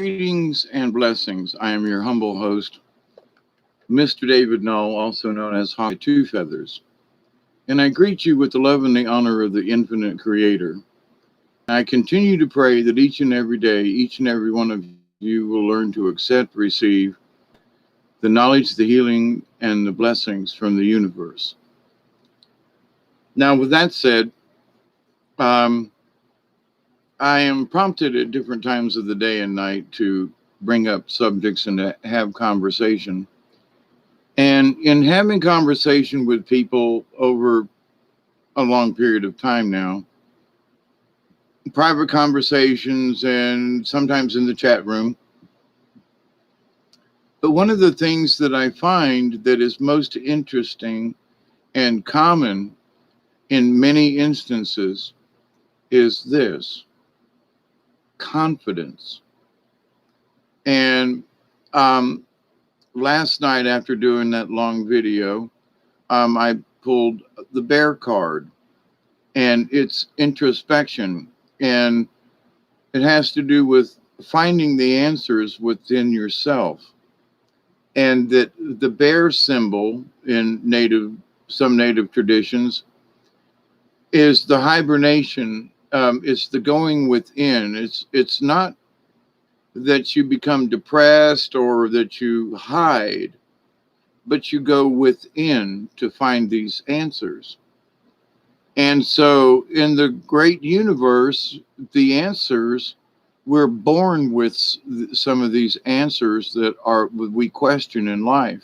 Greetings and blessings. I am your humble host, Mr. David Null, also known as Hawkeye Two Feathers. And I greet you with the love and the honor of the infinite creator. And I continue to pray that each and every day, each and every one of you will learn to accept, receive the knowledge, the healing, and the blessings from the universe. Now, with that said, um, I am prompted at different times of the day and night to bring up subjects and to have conversation. And in having conversation with people over a long period of time now, private conversations and sometimes in the chat room. But one of the things that I find that is most interesting and common in many instances is this confidence. And um, last night, after doing that long video, I pulled the bear card and it's introspection. And it has to do with finding the answers within yourself. And that the bear symbol in some native traditions is the hibernation. It's the going within. It's not that you become depressed or that you hide, but you go within to find these answers. And so in the great universe, the answers, we're born with some of these answers that are we question in life.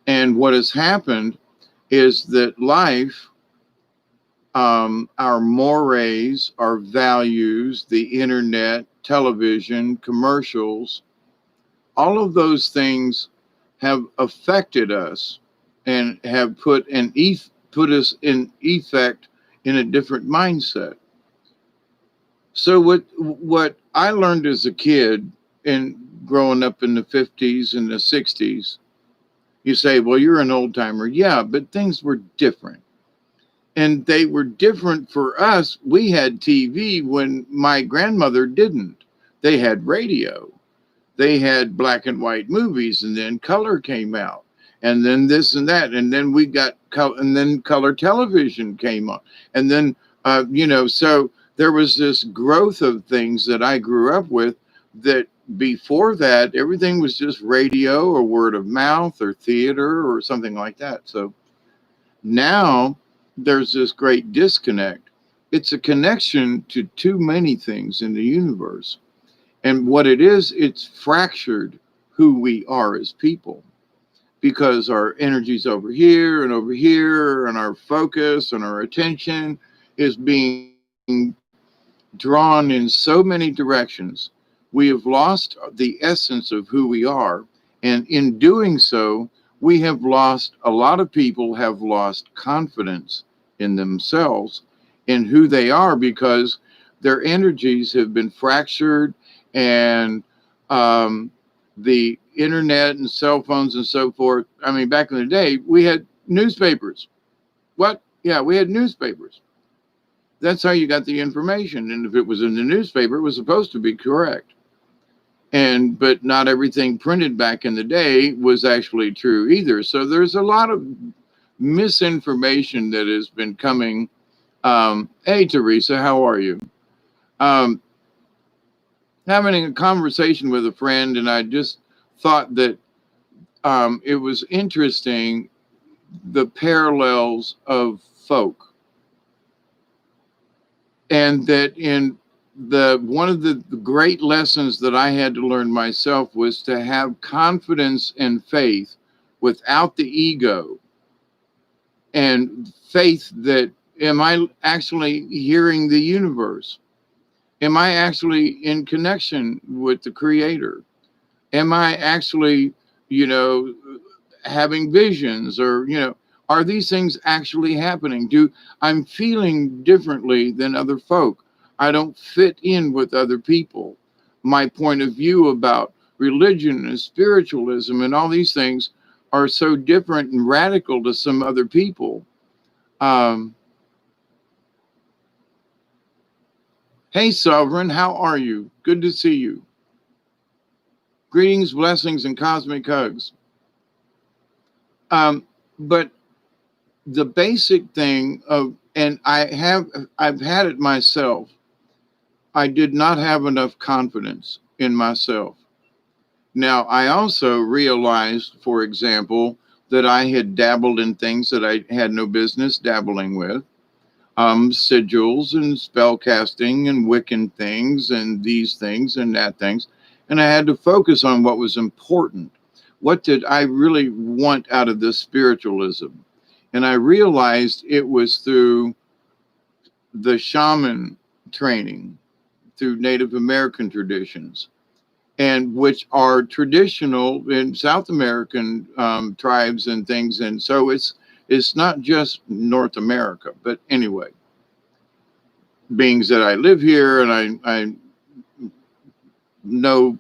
And what has happened is that life, our mores, our values, the internet, television, commercials, all of those things have affected us and have put us in effect in a different mindset. So what I learned as a kid and growing up in the 50s and the 60s, you say, well, you're an old timer. Yeah, but things were different. And they were different for us. We had TV when my grandmother didn't. They had radio. They had black and white movies, and then color came out, and then this and that, and then we got and then color television came on, and then so there was this growth of things that I grew up with. That before that, everything was just radio or word of mouth or theater or something like that. So now there's this great disconnect. It's a connection to too many things in the universe. And what it is, it's fractured who we are as people because our energy's over here, and our focus and our attention is being drawn in so many directions. We have lost the essence of who we are. And in doing so, we have lost, a lot of people have lost confidence in themselves, in who they are, because their energies have been fractured. And the internet and cell phones and so forth. I mean, back in the day, we had newspapers. What? Yeah, we had newspapers. That's how you got the information. And if it was in the newspaper, it was supposed to be correct. But not everything printed back in the day was actually true either. So there's a lot of misinformation that has been coming. Hey, Teresa, how are you? Having a conversation with a friend, and I just thought that it was interesting, the parallels of folk, and that in one of the great lessons that I had to learn myself was to have confidence and faith without the ego, and faith that, am I actually hearing the universe? Am I actually in connection with the creator? Am I actually, having visions, or, are these things actually happening? I'm feeling differently than other folk? I don't fit in with other people. My point of view about religion and spiritualism and all these things are so different and radical to some other people. Hey, Sovereign, how are you? Good to see you. Greetings, blessings, and cosmic hugs. But the basic thing of, and I've had it myself. I did not have enough confidence in myself. Now, I also realized, for example, that I had dabbled in things that I had no business dabbling with, sigils and spell casting and Wiccan things and these things and that things. And I had to focus on what was important. What did I really want out of this spiritualism? And I realized it was through the shaman training, through Native American traditions, and which are traditional in South American tribes and things. And so it's not just North America, but anyway, being that I live here and I know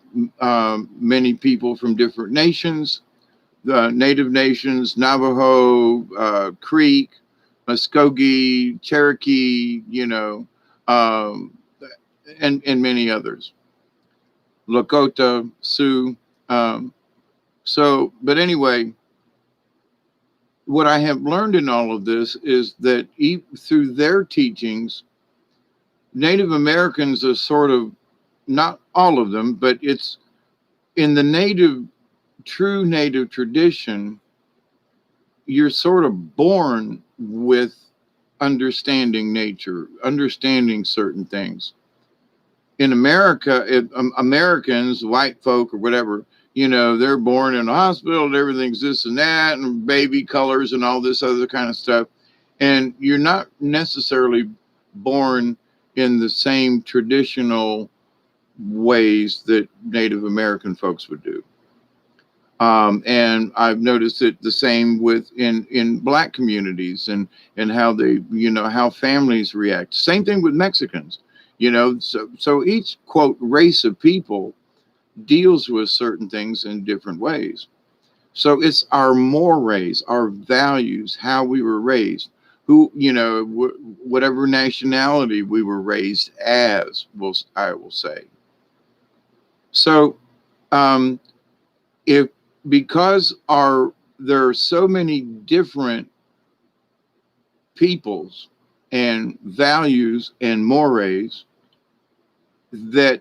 many people from different nations, the Native nations, Navajo, Creek, Muskogee, Cherokee, um, and many others, Lakota, Sioux. Um, but anyway, what I have learned in all of this is that through their teachings, Native Americans are sort of, not all of them, but it's in the true Native tradition, you're sort of born with understanding nature, understanding certain things. In America, Americans, white folk or whatever, they're born in a hospital and everything's this and that and baby colors and all this other kind of stuff. And you're not necessarily born in the same traditional ways that Native American folks would do. And I've noticed it the same with in Black communities and how they, how families react. Same thing with Mexicans, so each quote race of people deals with certain things in different ways. So it's our mores, our values, how we were raised, who, whatever nationality we were raised as, I will say. So, if because there are so many different peoples and values and mores that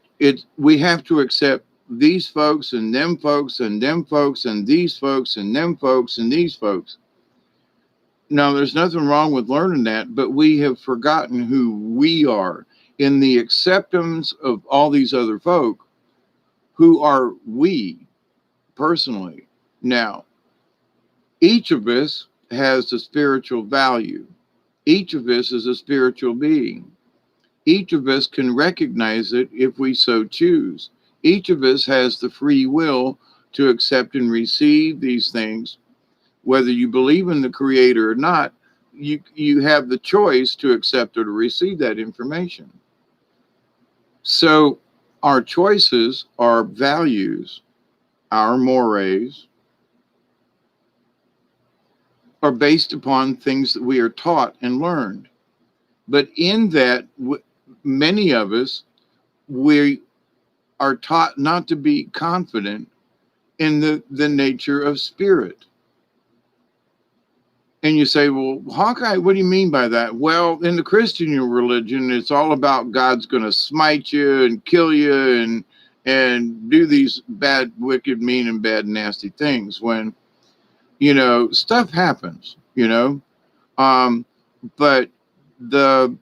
we have to accept these folks and them folks and them folks and these folks and them folks and these folks. Now, there's nothing wrong with learning that, but we have forgotten who we are in the acceptance of all these other folk. Who are we personally? Now, each of us has a spiritual value. Each of us is a spiritual being. Each of us can recognize it if we so choose. Each of us has the free will to accept and receive these things. Whether you believe in the Creator or not, you have the choice to accept or to receive that information. So our choices, our values, our mores are based upon things that we are taught and learned. But in that, many of us, we are taught not to be confident in the nature of spirit. And you say, well, Hawkeye, what do you mean by that? Well, in the Christian religion, it's all about God's going to smite you and kill you and do these bad, wicked, mean, and bad, nasty things when, stuff happens, but the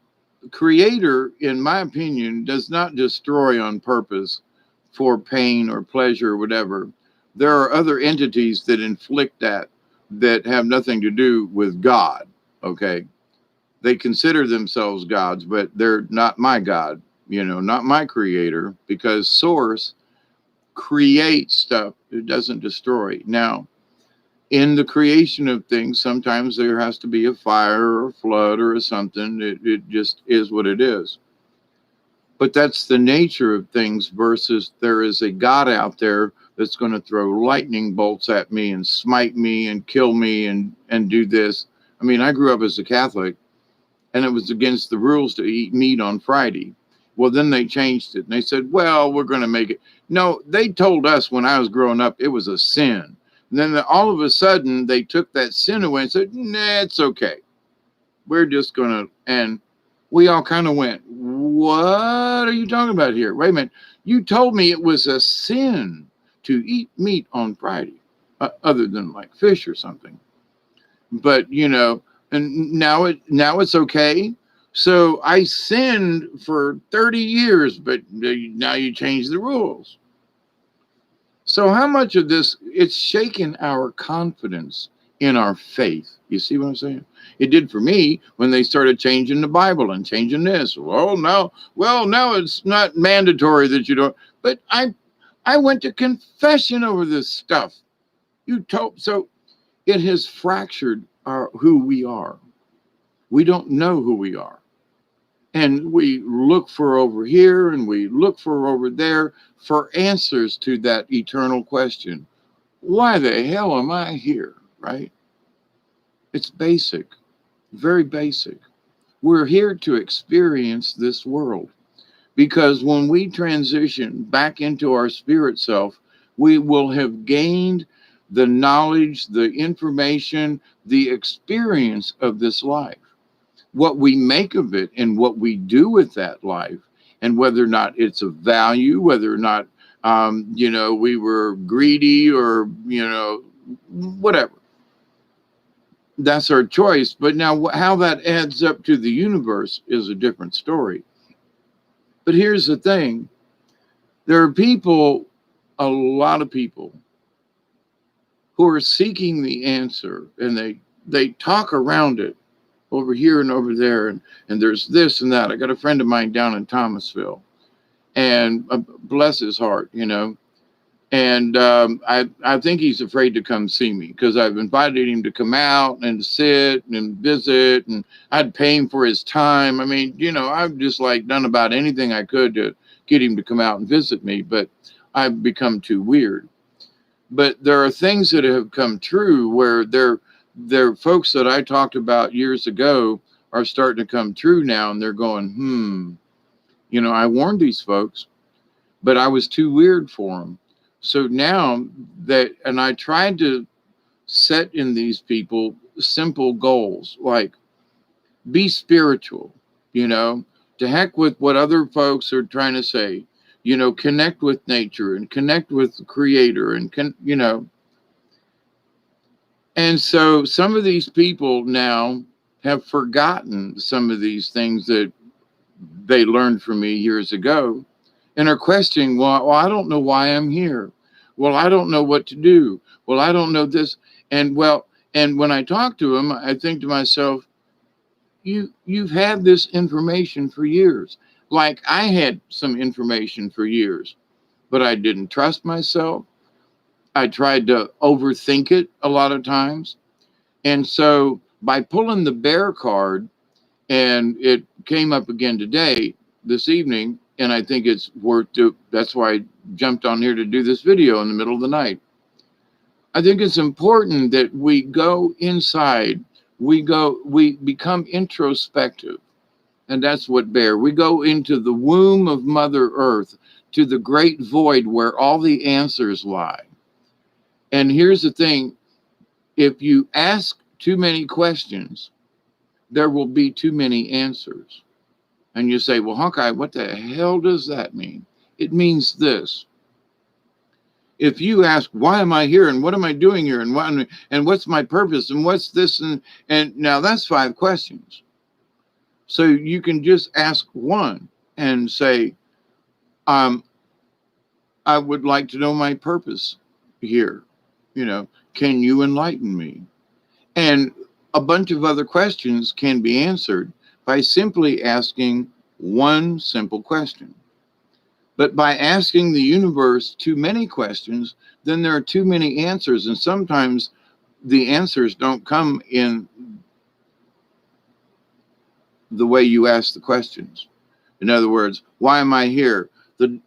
Creator, in my opinion, does not destroy on purpose for pain or pleasure or whatever. There are other entities that inflict that have nothing to do with God. Okay. They consider themselves gods, but they're not my God, not my Creator, because Source creates stuff. It doesn't destroy. Now, in the creation of things, sometimes there has to be a fire or a flood or something. It just is what it is. But that's the nature of things versus there is a God out there that's going to throw lightning bolts at me and smite me and kill me and do this. I mean, I grew up as a Catholic and it was against the rules to eat meat on Friday. Well, then they changed it and they said, well, we're going to make it. No, they told us when I was growing up it was a sin. And then all of a sudden they took that sin away and said, nah, it's okay. We're just going to, and we all kind of went, what are you talking about here? Wait a minute. You told me it was a sin to eat meat on Friday, other than like fish or something. But, and now it's okay. So I sinned for 30 years, but now you change the rules. So how much of this, it's shaken our confidence in our faith. You see what I'm saying? It did for me when they started changing the Bible and changing this. Now it's not mandatory that you don't. But I went to confession over this stuff. So it has fractured who we are. We don't know who we are. And we look for over here and we look for over there for answers to that eternal question. Why the hell am I here? Right? It's basic, very basic. We're here to experience this world, because when we transition back into our spirit self, we will have gained the knowledge, the information, the experience of this life. What we make of it and what we do with that life, and whether or not it's of value, whether or not, we were greedy or, whatever. That's our choice. But now how that adds up to the universe is a different story. But here's the thing. There are people, a lot of people, who are seeking the answer, and they talk around it over here and over there, and there's this and that. I got a friend of mine down in Thomasville, and bless his heart, and I think he's afraid to come see me, because I've invited him to come out and sit and visit, and I'd pay him for his time. I mean, I've just like done about anything I could to get him to come out and visit me, but I've become too weird. But there are things that have come true where they're folks that I talked about years ago are starting to come true now, and they're going, I warned these folks, but I was too weird for them. So now and I tried to set in these people simple goals, like be spiritual, to heck with what other folks are trying to say, connect with nature and connect with the creator and And so some of these people now have forgotten some of these things that they learned from me years ago, and are questioning, well, I don't know why I'm here. Well, I don't know what to do. Well, I don't know this. And when I talk to them, I think to myself, you've had this information for years. Like I had some information for years, but I didn't trust myself. I tried to overthink it a lot of times. And so by pulling the bear card, and it came up again this evening, and I think it's that's why I jumped on here to do this video in the middle of the night. I think it's important that we go inside, we become introspective. And that's what we go into the womb of Mother Earth, to the great void where all the answers lie. And here's the thing, if you ask too many questions, there will be too many answers. And you say, well, Hawkeye, what the hell does that mean? It means this. If you ask, why am I here? And what am I doing here? And what's my purpose? And what's this? And now that's 5 questions. So you can just ask one and say, I would like to know my purpose here. Can you enlighten me? And a bunch of other questions can be answered by simply asking one simple question. But by asking the universe too many questions, then there are too many answers. And sometimes the answers don't come in the way you ask the questions. In other words, why am I here? The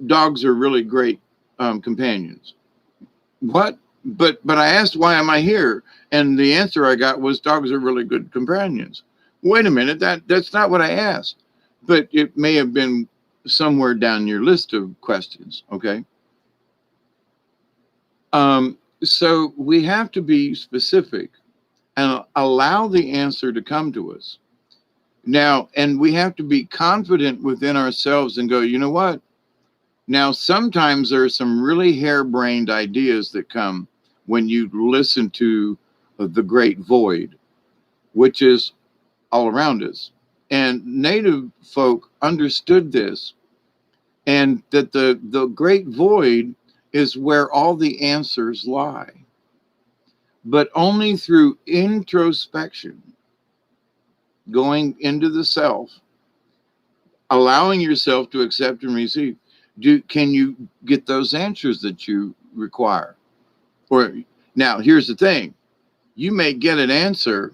dogs are really great companions. What? But I asked, why am I here? And the answer I got was, dogs are really good companions. Wait a minute, that's not what I asked. but it may have been somewhere down your list of questions. Okay. So we have to be specific and allow the answer to come to us. Now, and we have to be confident within ourselves and go, you know what? Now, sometimes there are some really harebrained ideas that come when you listen to the great void, which is all around us. And native folk understood this, and that the great void is where all the answers lie, but only through introspection, going into the self, allowing yourself to accept and receive. Can you get those answers that you require? Or now, here's the thing: you may get an answer,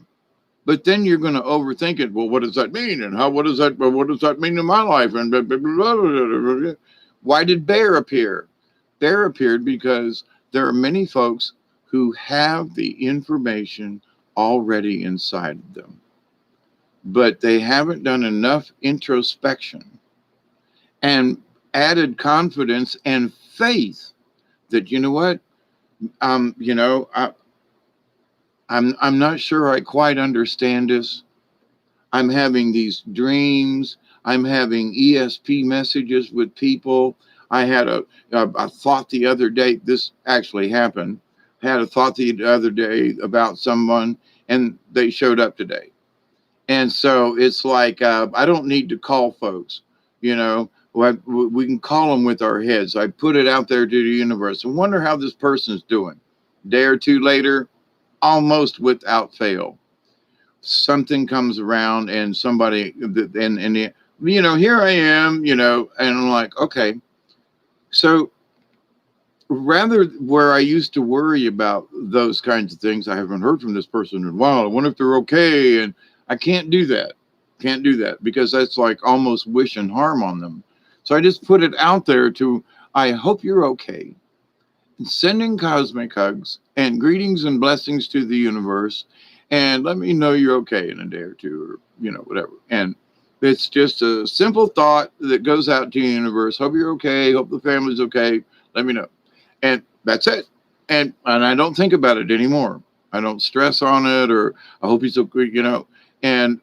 but then you're going to overthink it. Well, what does that mean? And how? What does that mean in my life? And blah, blah, blah, blah, blah, blah. Why did bear appear? Bear appeared because there are many folks who have the information already inside of them, but they haven't done enough introspection and added confidence and faith that, you know what, I'm not sure I quite understand this. I'm having these dreams. I'm having ESP messages with people. I had a thought the other day. This actually happened. I had a thought the other day about someone, and they showed up today. And so it's like, I don't need to call folks, we can call them with our heads. I put it out there to the universe and wonder how this person's doing. A day or two later, almost without fail, something comes around and somebody, here I am, and I'm like, okay. So rather, where I used to worry about those kinds of things, I haven't heard from this person in a while. I wonder if they're okay. And I can't do that. Can't do that because that's like almost wishing harm on them. So I just put it out there I hope you're okay. And sending cosmic hugs and greetings and blessings to the universe. And let me know you're okay in a day or two or, whatever. And it's just a simple thought that goes out to the universe. Hope you're okay. Hope the family's okay. Let me know. And that's it. And I don't think about it anymore. I don't stress on it or I hope he's okay, and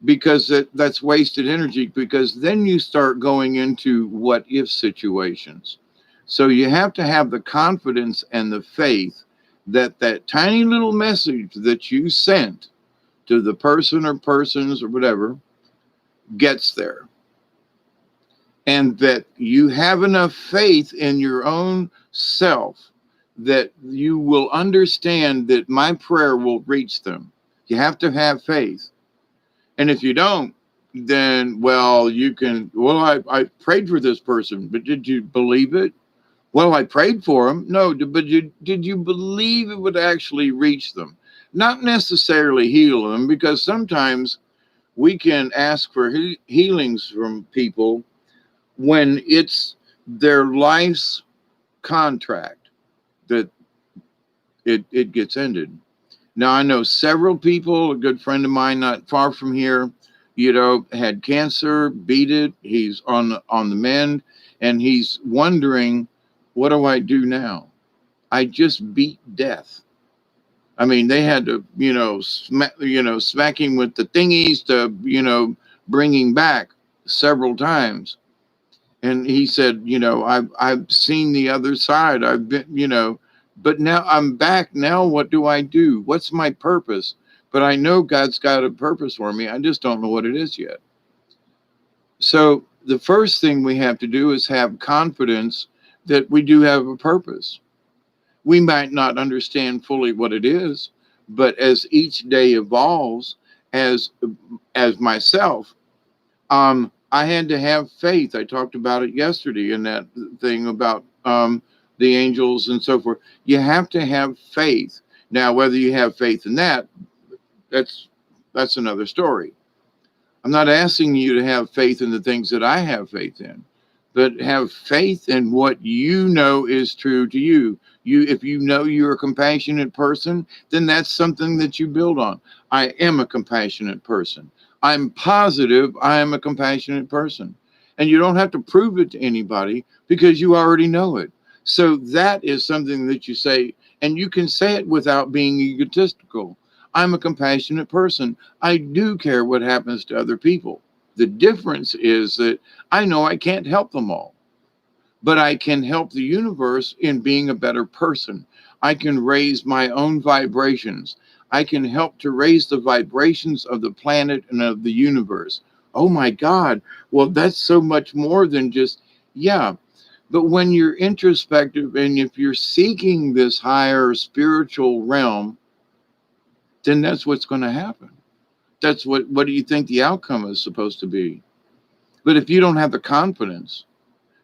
because that's wasted energy, because then you start going into what if situations. So you have to have the confidence and the faith that that tiny little message that you sent to the person or persons or whatever gets there. And that you have enough faith in your own self that you will understand that my prayer will reach them. You have to have faith. And if you don't, then, I prayed for this person, but did you believe it? Well, I prayed for them. No, but did you believe it would actually reach them? Not necessarily heal them, because sometimes we can ask for healings from people when it's their life's contract that it gets ended. Now, I know several people, a good friend of mine not far from here, had cancer, beat it. He's on the mend, and he's wondering, what do I do now? I just beat death. I mean, they had to, smack him with the thingies to, bring him back several times. And he said, I've seen the other side. I've been, but now I'm back. Now what do I do? What's my purpose? But I know God's got a purpose for me. I just don't know what it is yet. So the first thing we have to do is have confidence that we do have a purpose. We might not understand fully what it is, but as each day evolves, as myself, I had to have faith. I talked about it yesterday in that thing about the angels and so forth. You have to have faith. Now, whether you have faith in that's another story. I'm not asking you to have faith in the things that I have faith in, but have faith in what you know is true to you. If you know you're a compassionate person, then that's something that you build on. I am a compassionate person. I'm positive I am a compassionate person. And you don't have to prove it to anybody because you already know it. So that is something that you say, and you can say it without being egotistical. I'm a compassionate person. I do care what happens to other people. The difference is that I know I can't help them all, but I can help the universe in being a better person. I can raise my own vibrations. I can help to raise the vibrations of the planet and of the universe. Oh my God. Well, that's so much more than just, yeah. But when you're introspective and if you're seeking this higher spiritual realm, then that's what's going to happen. That's what do you think the outcome is supposed to be? But if you don't have the confidence,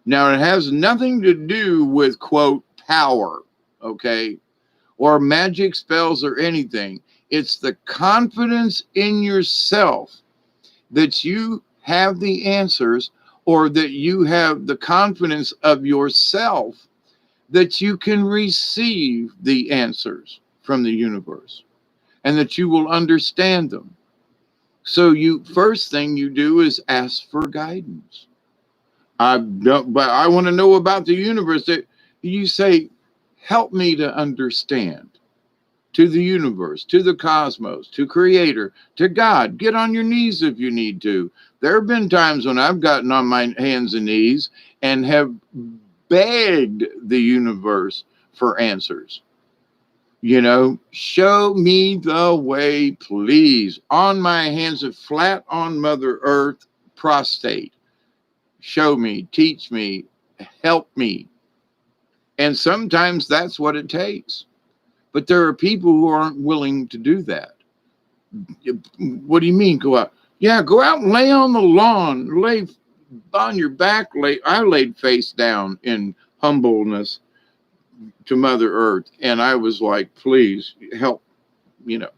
now it has nothing to do with, quote, power, okay, or magic spells or anything. It's the confidence in yourself that you have the answers, or that you have the confidence of yourself that you can receive the answers from the universe and that you will understand them. So you first thing you do is ask for guidance. I don't, but I want to know about the universe. That you say, help me to understand, to the universe, to the cosmos, to creator, to God. Get on your knees if you need to. There have been times when I've gotten on my hands and knees and have begged the universe for answers. You know, show me the way, please. On my hands, flat on Mother Earth, prostrate. Show me, teach me, help me. And sometimes that's what it takes. But there are people who aren't willing to do that. What do you mean go out? Yeah, go out and lay on the lawn, lay on your back. I laid face down in humbleness to Mother Earth. And I was like, please help, you know.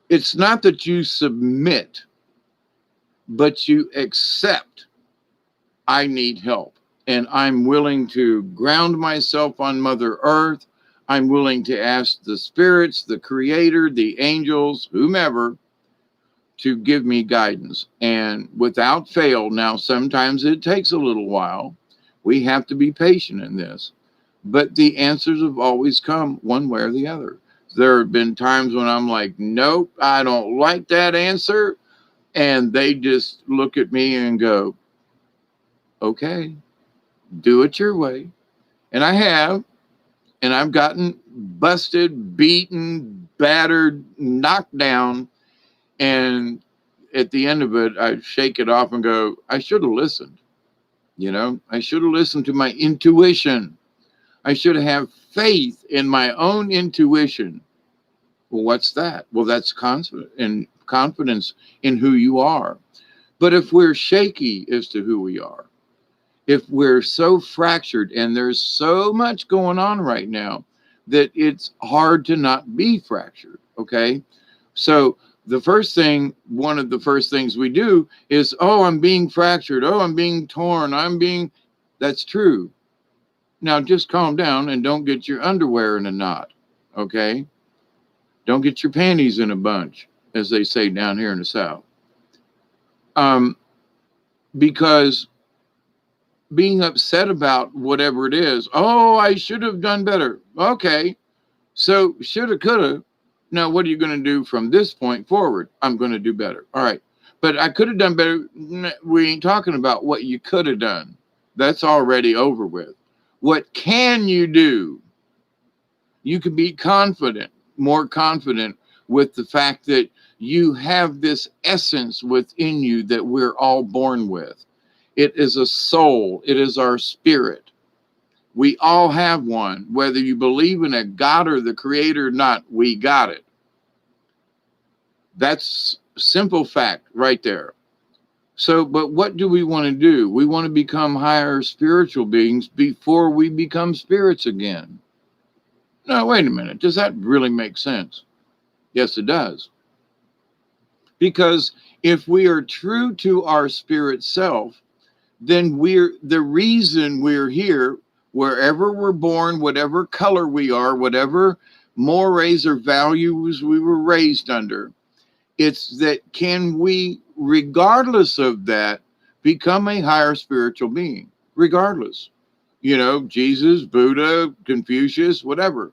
It's not that you submit, but you accept, I need help. And I'm willing to ground myself on Mother Earth. I'm willing to ask the spirits, the creator, the angels, whomever, to give me guidance. And without fail, now sometimes it takes a little while. We have to be patient in this. But the answers have always come one way or the other. There have been times when I'm like, nope, I don't like that answer. And they just look at me and go, okay, do it your way. And I have, and I've gotten busted, beaten, battered, knocked down. And at the end of it, I shake it off and go, I should have listened. You know, I should have listened to my intuition. I should have faith in my own intuition. Well, what's that? Well, that's confidence in who you are. But if we're shaky as to who we are, if we're so fractured and there's so much going on right now that it's hard to not be fractured, okay? So one of the first things we do is, oh, I'm being fractured. Oh, I'm being torn. That's true. Now just calm down and don't get your underwear in a knot, okay? Don't get your panties in a bunch, as they say down here in the South. Because being upset about whatever it is, oh, I should have done better. Okay, so shoulda, coulda. Now, what are you going to do from this point forward? I'm going to do better. All right, but I could have done better. We ain't talking about what you could have done. That's already over with. What can you do? You can be confident, more confident with the fact that you have this essence within you that we're all born with. It is a soul. It is our spirit. We all have one. Whether you believe in a God or the creator or not, we got it. That's simple fact right there. So, but what do we want to do? We want to become higher spiritual beings before we become spirits again. No, wait a minute. Does that really make sense? Yes, it does. Because if we are true to our spirit self, then the reason we're here, wherever we're born, whatever color we are, whatever mores or values we were raised under, It's that can we, regardless of that, become a higher spiritual being? Regardless. You know, Jesus, Buddha, Confucius, whatever.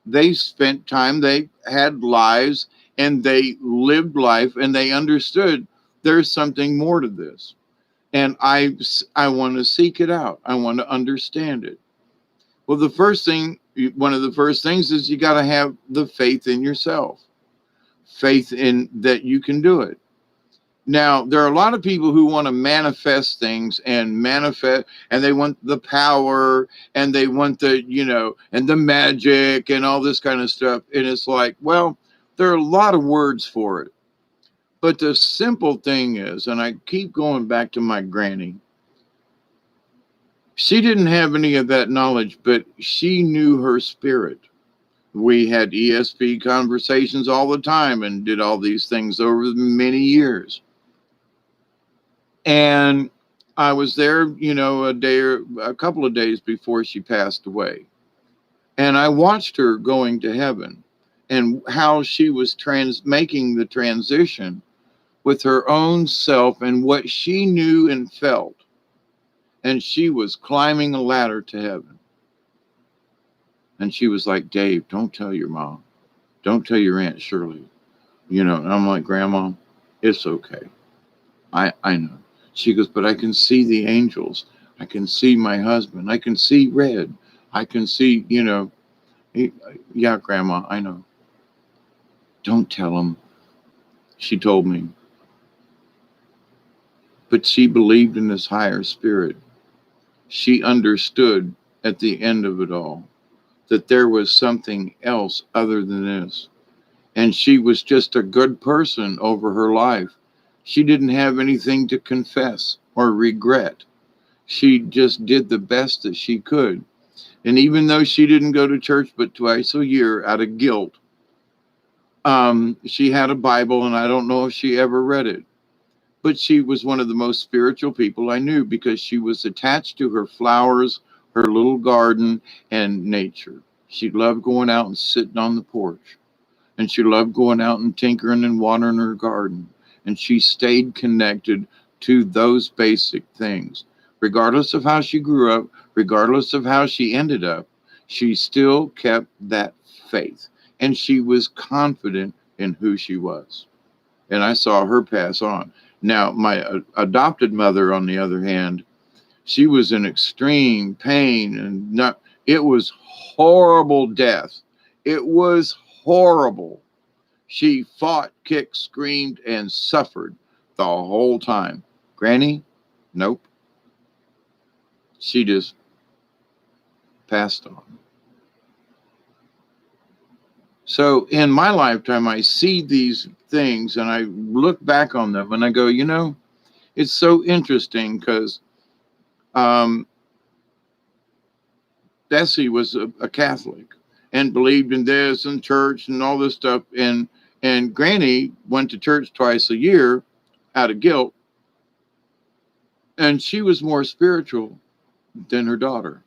They spent time, they had lives, and they lived life, and they understood there's something more to this. And I want to seek it out. I want to understand it. Well, the first thing, one of the first things is you got to have the faith in yourself, faith in that you can do it. Now, there are a lot of people who want to manifest things and manifest, and they want the power and they want the, you know, and the magic and all this kind of stuff. And it's like, well, there are a lot of words for it. But the simple thing is, and I keep going back to my granny, she didn't have any of that knowledge, but she knew her spirit. We had ESP conversations all the time and did all these things over many years. And I was there, you know, a day or a couple of days before she passed away. And I watched her going to heaven and how she was making the transition with her own self and what she knew and felt. And she was climbing a ladder to heaven. And she was like, Dave, don't tell your mom. Don't tell your Aunt Shirley. You know, and I'm like, Grandma, it's okay. I know. She goes, but I can see the angels. I can see my husband. I can see Red. I can see, you know, yeah, Grandma, I know. Don't tell him. She told me. But she believed in this higher spirit. She understood at the end of it all that there was something else other than this. And she was just a good person over her life. She didn't have anything to confess or regret. She just did the best that she could. And even though she didn't go to church but twice a year out of guilt, she had a Bible, and I don't know if she ever read it. But she was one of the most spiritual people I knew because she was attached to her flowers, her little garden, and nature. She loved going out and sitting on the porch. And she loved going out and tinkering and watering her garden. And she stayed connected to those basic things. Regardless of how she grew up, regardless of how she ended up, she still kept that faith. And she was confident in who she was. And I saw her pass on. Now, my adopted mother, on the other hand, she was in extreme pain, and it was horrible death. It was horrible. She fought, kicked, screamed, and suffered the whole time. Granny, nope. She just passed on. So in my lifetime, I see these things and I look back on them and I go, you know, it's so interesting because Bessie was a Catholic and believed in this and church and all this stuff. And Granny went to church twice a year out of guilt. And she was more spiritual than her daughter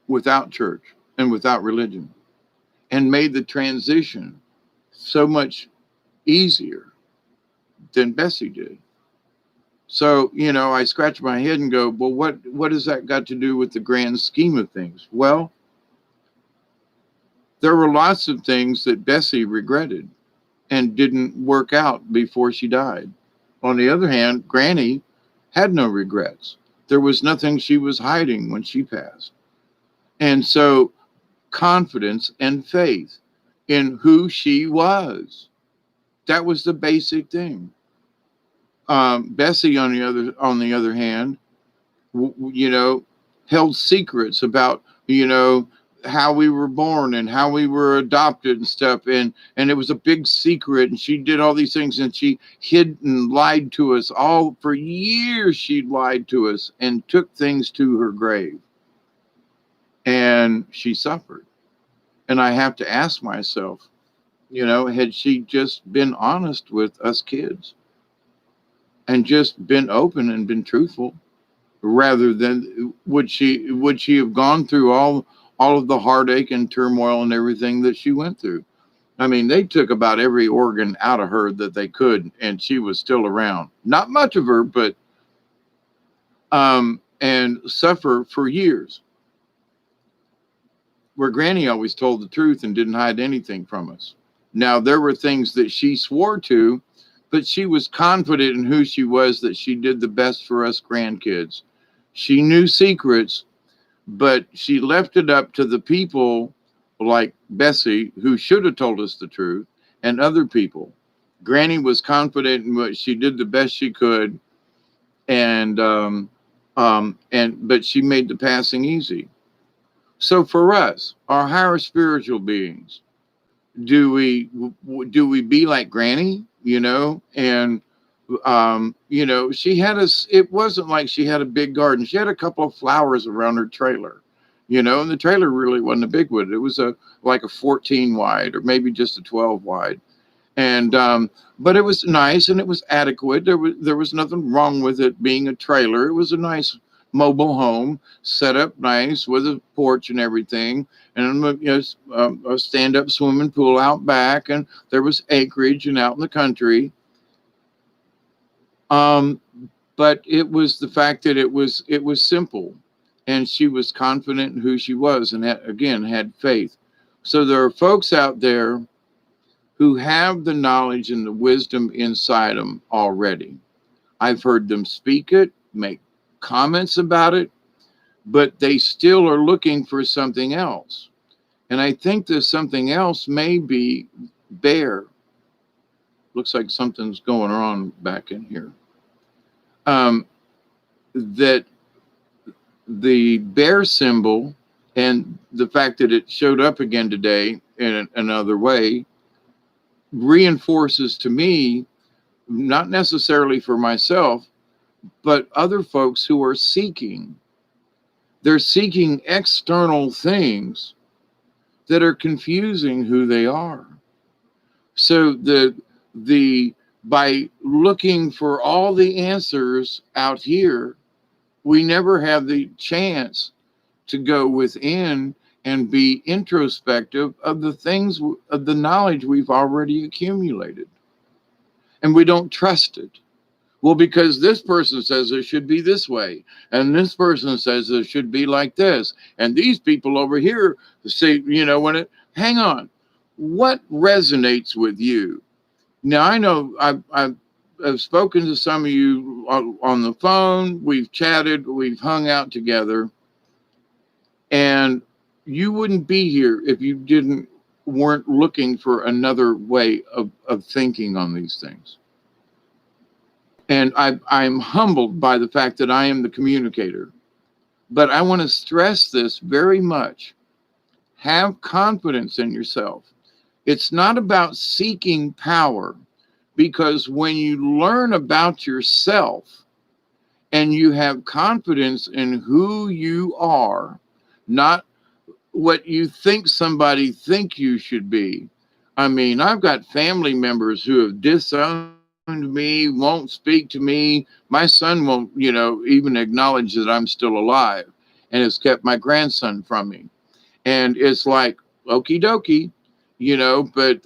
without church and without religion, and made the transition so much easier than Bessie did. So, you know, I scratch my head and go, well, what has that got to do with the grand scheme of things? Well, there were lots of things that Bessie regretted and didn't work out before she died. On the other hand, Granny had no regrets. There was nothing she was hiding when she passed. And so confidence and faith in who she was. That was the basic thing. Bessie, on the other hand, you know, held secrets about, you know, how we were born and how we were adopted and stuff, and it was a big secret, and she did all these things, and she hid and lied to us all for years. She lied to us and took things to her grave, and she suffered. And I have to ask myself, you know, had she just been honest with us kids and just been open and been truthful, rather than would she have gone through all of the heartache and turmoil and everything that she went through? I mean, they took about every organ out of her that they could, and she was still around. Not much of her, but and suffer for years. Where Granny always told the truth and didn't hide anything from us. Now, there were things that she swore to, but she was confident in who she was, that she did the best for us grandkids. She knew secrets, but she left it up to the people like Bessie, who should have told us the truth, and other people. Granny was confident in what she did the best she could, and but she made the passing easy. So for us, our higher spiritual beings, do we be like Granny? And she had us. It wasn't like she had a big garden. She had a couple of flowers around her trailer, and the trailer really wasn't a big one. It was like a 14 wide or maybe just a 12 wide, and but it was nice and it was adequate. There was nothing wrong with it being a trailer. It was a nice mobile home set up nice with a porch and everything, and a stand-up swimming pool out back, and there was acreage and out in the country. um but it was the fact that it was simple, and she was confident in who she was, and again had faith. So there are folks out there who have the knowledge and the wisdom inside them already. I've heard them speak it, make comments about it, but they still are looking for something else. And I think there's something else may be bear. Looks like something's going on back in here. Um, that the bear symbol and the fact that it showed up again today in another way reinforces to me, not necessarily for myself, but other folks who are seeking. They're seeking external things that are confusing who they are. So the by looking for all the answers out here, we never have the chance to go within and be introspective of the things, of the knowledge we've already accumulated. And we don't trust it. Well, because this person says it should be this way, and this person says it should be like this, and these people over here say, hang on, what resonates with you? Now, I know I've spoken to some of you on the phone, we've chatted, we've hung out together, and you wouldn't be here if you weren't looking for another way of thinking on these things. And I'm humbled by the fact that I am the communicator. But I want to stress this very much. Have confidence in yourself. It's not about seeking power, because when you learn about yourself and you have confidence in who you are, not what you think somebody think you should be. I mean, I've got family members who have disowned me, won't speak to me. My son won't, even acknowledge that I'm still alive, and has kept my grandson from me. And it's like, okie dokie, but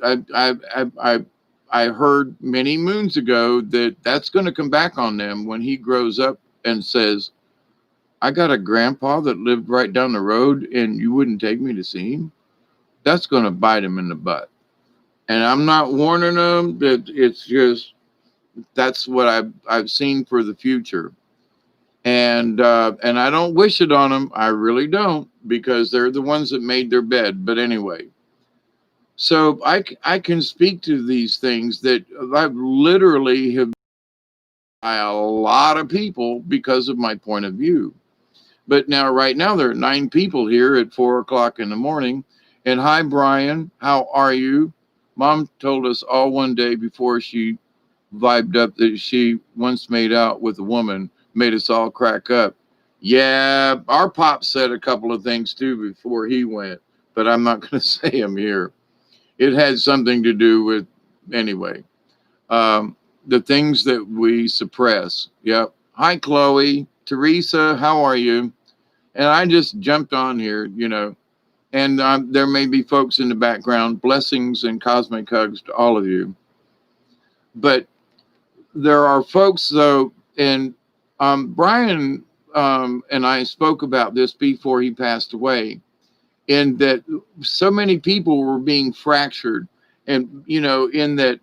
I heard many moons ago that that's going to come back on them when he grows up and says, I got a grandpa that lived right down the road and you wouldn't take me to see him. That's going to bite him in the butt. And I'm not warning them, that it's just, that's what I've seen for the future. And I don't wish it on them. I really don't, because they're the ones that made their bed. But anyway, so I can speak to these things that I've literally have by a lot of people because of my point of view. But now, right now, there are 9 people here at 4 o'clock in the morning. And hi, Brian, how are you? Mom told us all one day before she vibed up that she once made out with a woman, made us all crack up. Yeah, our pop said a couple of things too before he went, but I'm not going to say them here. It had something to do with, anyway, the things that we suppress. Yep. Hi, Chloe. Teresa, how are you? And I just jumped on here, And there may be folks in the background. Blessings and cosmic hugs to all of you. But there are folks, though, and Brian and I spoke about this before he passed away, in that so many people were being fractured, and in that,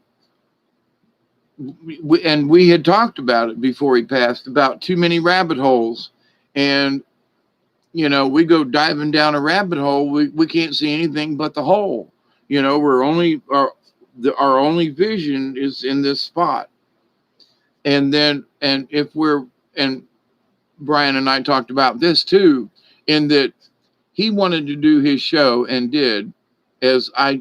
and we had talked about it before he passed, about too many rabbit holes, and we go diving down a rabbit hole, we can't see anything but the hole. We're only our only vision is in this spot. And then, and Brian and I talked about this too, in that he wanted to do his show and did, as I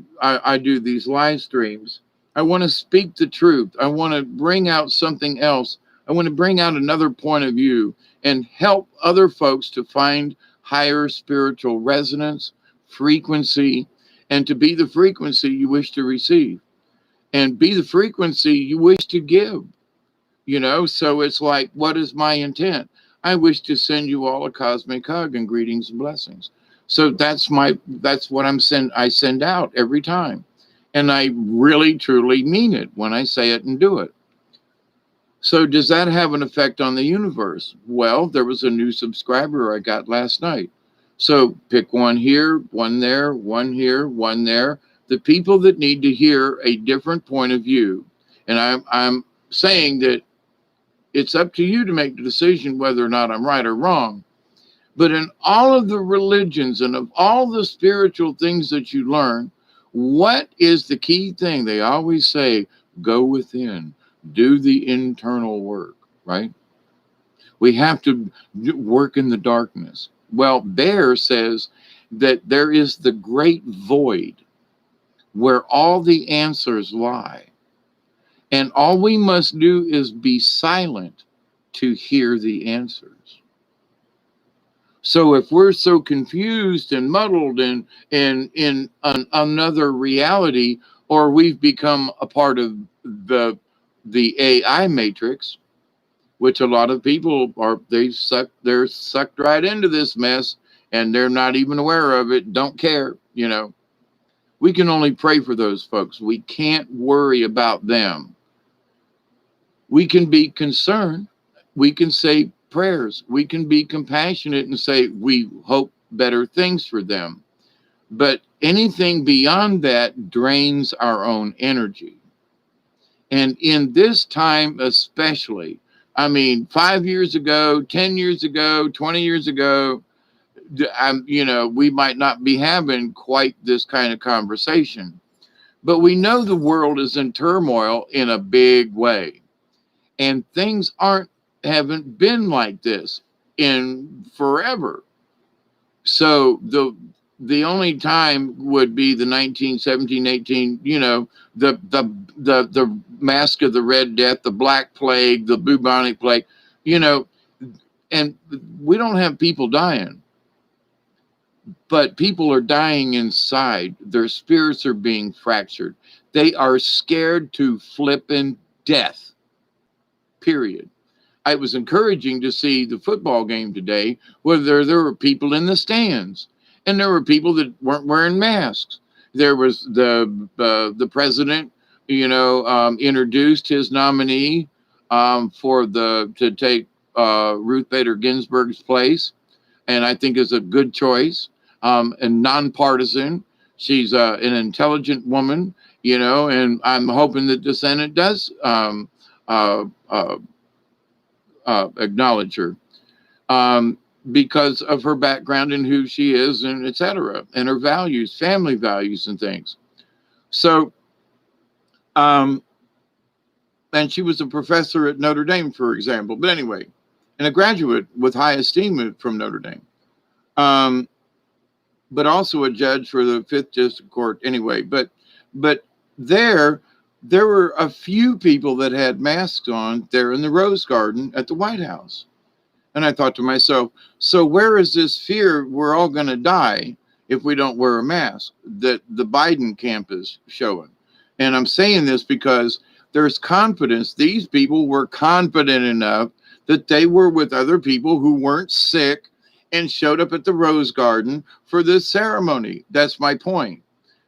do these live streams. I want to speak the truth. I want to bring out something else. I want to bring out another point of view and help other folks to find higher spiritual resonance, frequency, and to be the frequency you wish to receive, and be the frequency you wish to give. So it's like, what is my intent? I wish to send you all a cosmic hug and greetings and blessings. So that's what I send out every time. And I really, truly mean it when I say it and do it. So does that have an effect on the universe? Well, there was a new subscriber I got last night. So pick one here, one there, one here, one there. The people that need to hear a different point of view. And I'm saying that it's up to you to make the decision whether or not I'm right or wrong. But in all of the religions and of all the spiritual things that you learn, what is the key thing? They always say, go within, do the internal work, right? We have to work in the darkness. Well, Bear says that there is the great void where all the answers lie. And all we must do is be silent to hear the answers. So if we're so confused and muddled and in another reality, or we've become a part of the AI matrix, which a lot of people are, they're sucked right into this mess, and they're not even aware of it, don't care, We can only pray for those folks. We can't worry about them. We can be concerned. We can say prayers. We can be compassionate and say we hope better things for them. But anything beyond that drains our own energy. And in this time especially, 5 years ago, 10 years ago, 20 years ago, we might not be having quite this kind of conversation. But we know the world is in turmoil in a big way. And things haven't been like this in forever. So the only time would be the 1917, 18, the Mask of the Red Death, the Black Plague, the bubonic plague, and we don't have people dying, but people are dying inside. Their spirits are being fractured. They are scared to flippin' death. Period. It was encouraging to see the football game today, where there were people in the stands, and there were people that weren't wearing masks. There was the president, introduced his nominee to take Ruth Bader Ginsburg's place, and I think is a good choice, and nonpartisan. She's an intelligent woman, and I'm hoping that the Senate does acknowledge her because of her background and who she is, and etc., and her values, family values and things. So, and she was a professor at Notre Dame, for example. But anyway, and a graduate with high esteem from Notre Dame, but also a judge for the 5th District Court. Anyway, but there were a few people that had masks on there in the Rose Garden at the White House. And I thought to myself, so where is this fear we're all going to die if we don't wear a mask that the Biden camp is showing? And I'm saying this because there's confidence. These people were confident enough that they were with other people who weren't sick and showed up at the Rose Garden for this ceremony. That's my point.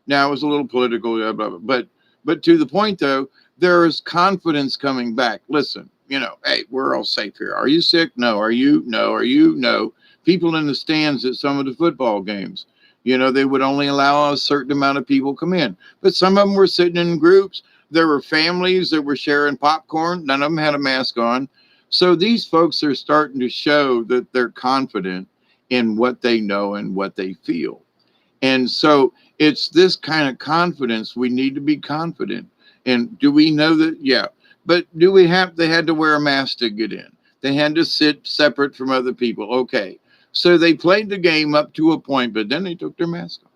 Now it was a little political, but to the point though, there is confidence coming back. Listen, hey, we're all safe here. Are you sick? No. Are you? No. Are you? No. People in the stands at some of the football games, they would only allow a certain amount of people come in, but some of them were sitting in groups. There were families that were sharing popcorn. None of them had a mask on. So these folks are starting to show that they're confident in what they know and what they feel. And so it's this kind of confidence. We need to be confident. And do we know that? Yeah. But they had to wear a mask to get in. They had to sit separate from other people. Okay. So they played the game up to a point, but then they took their mask off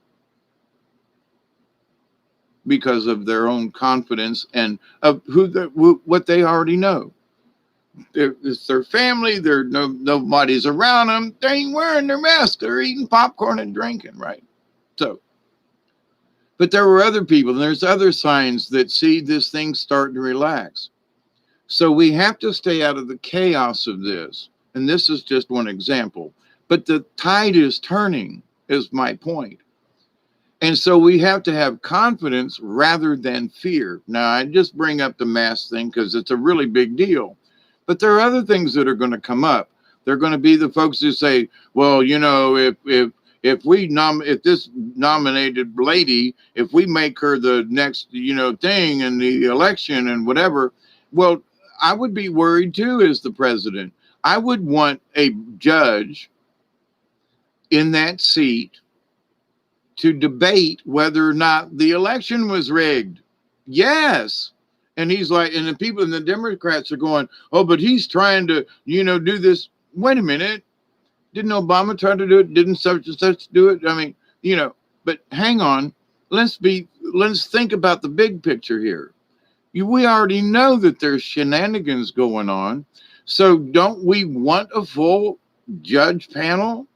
because of their own confidence and of what they already know. It's their family. Nobody's around them. They ain't wearing their mask. They're eating popcorn and drinking, right? So, but there were other people, and there's other signs that see this thing starting to relax. So we have to stay out of the chaos of this. And this is just one example. But the tide is turning, is my point. And so we have to have confidence rather than fear. Now, I just bring up the mask thing because it's a really big deal. But there are other things that are going to come up. They're going to be the folks who say, well, if this nominated lady, if we make her the next, thing in the election and whatever, well, I would be worried too as the president. I would want a judge in that seat to debate whether or not the election was rigged. Yes. And he's like, and the people in the Democrats are going, oh, but he's trying to, do this. Wait a minute. Didn't Obama try to do it? Didn't such and such do it? I mean, but hang on. Let's think about the big picture here. We already know that there's shenanigans going on. So don't we want a full judge panel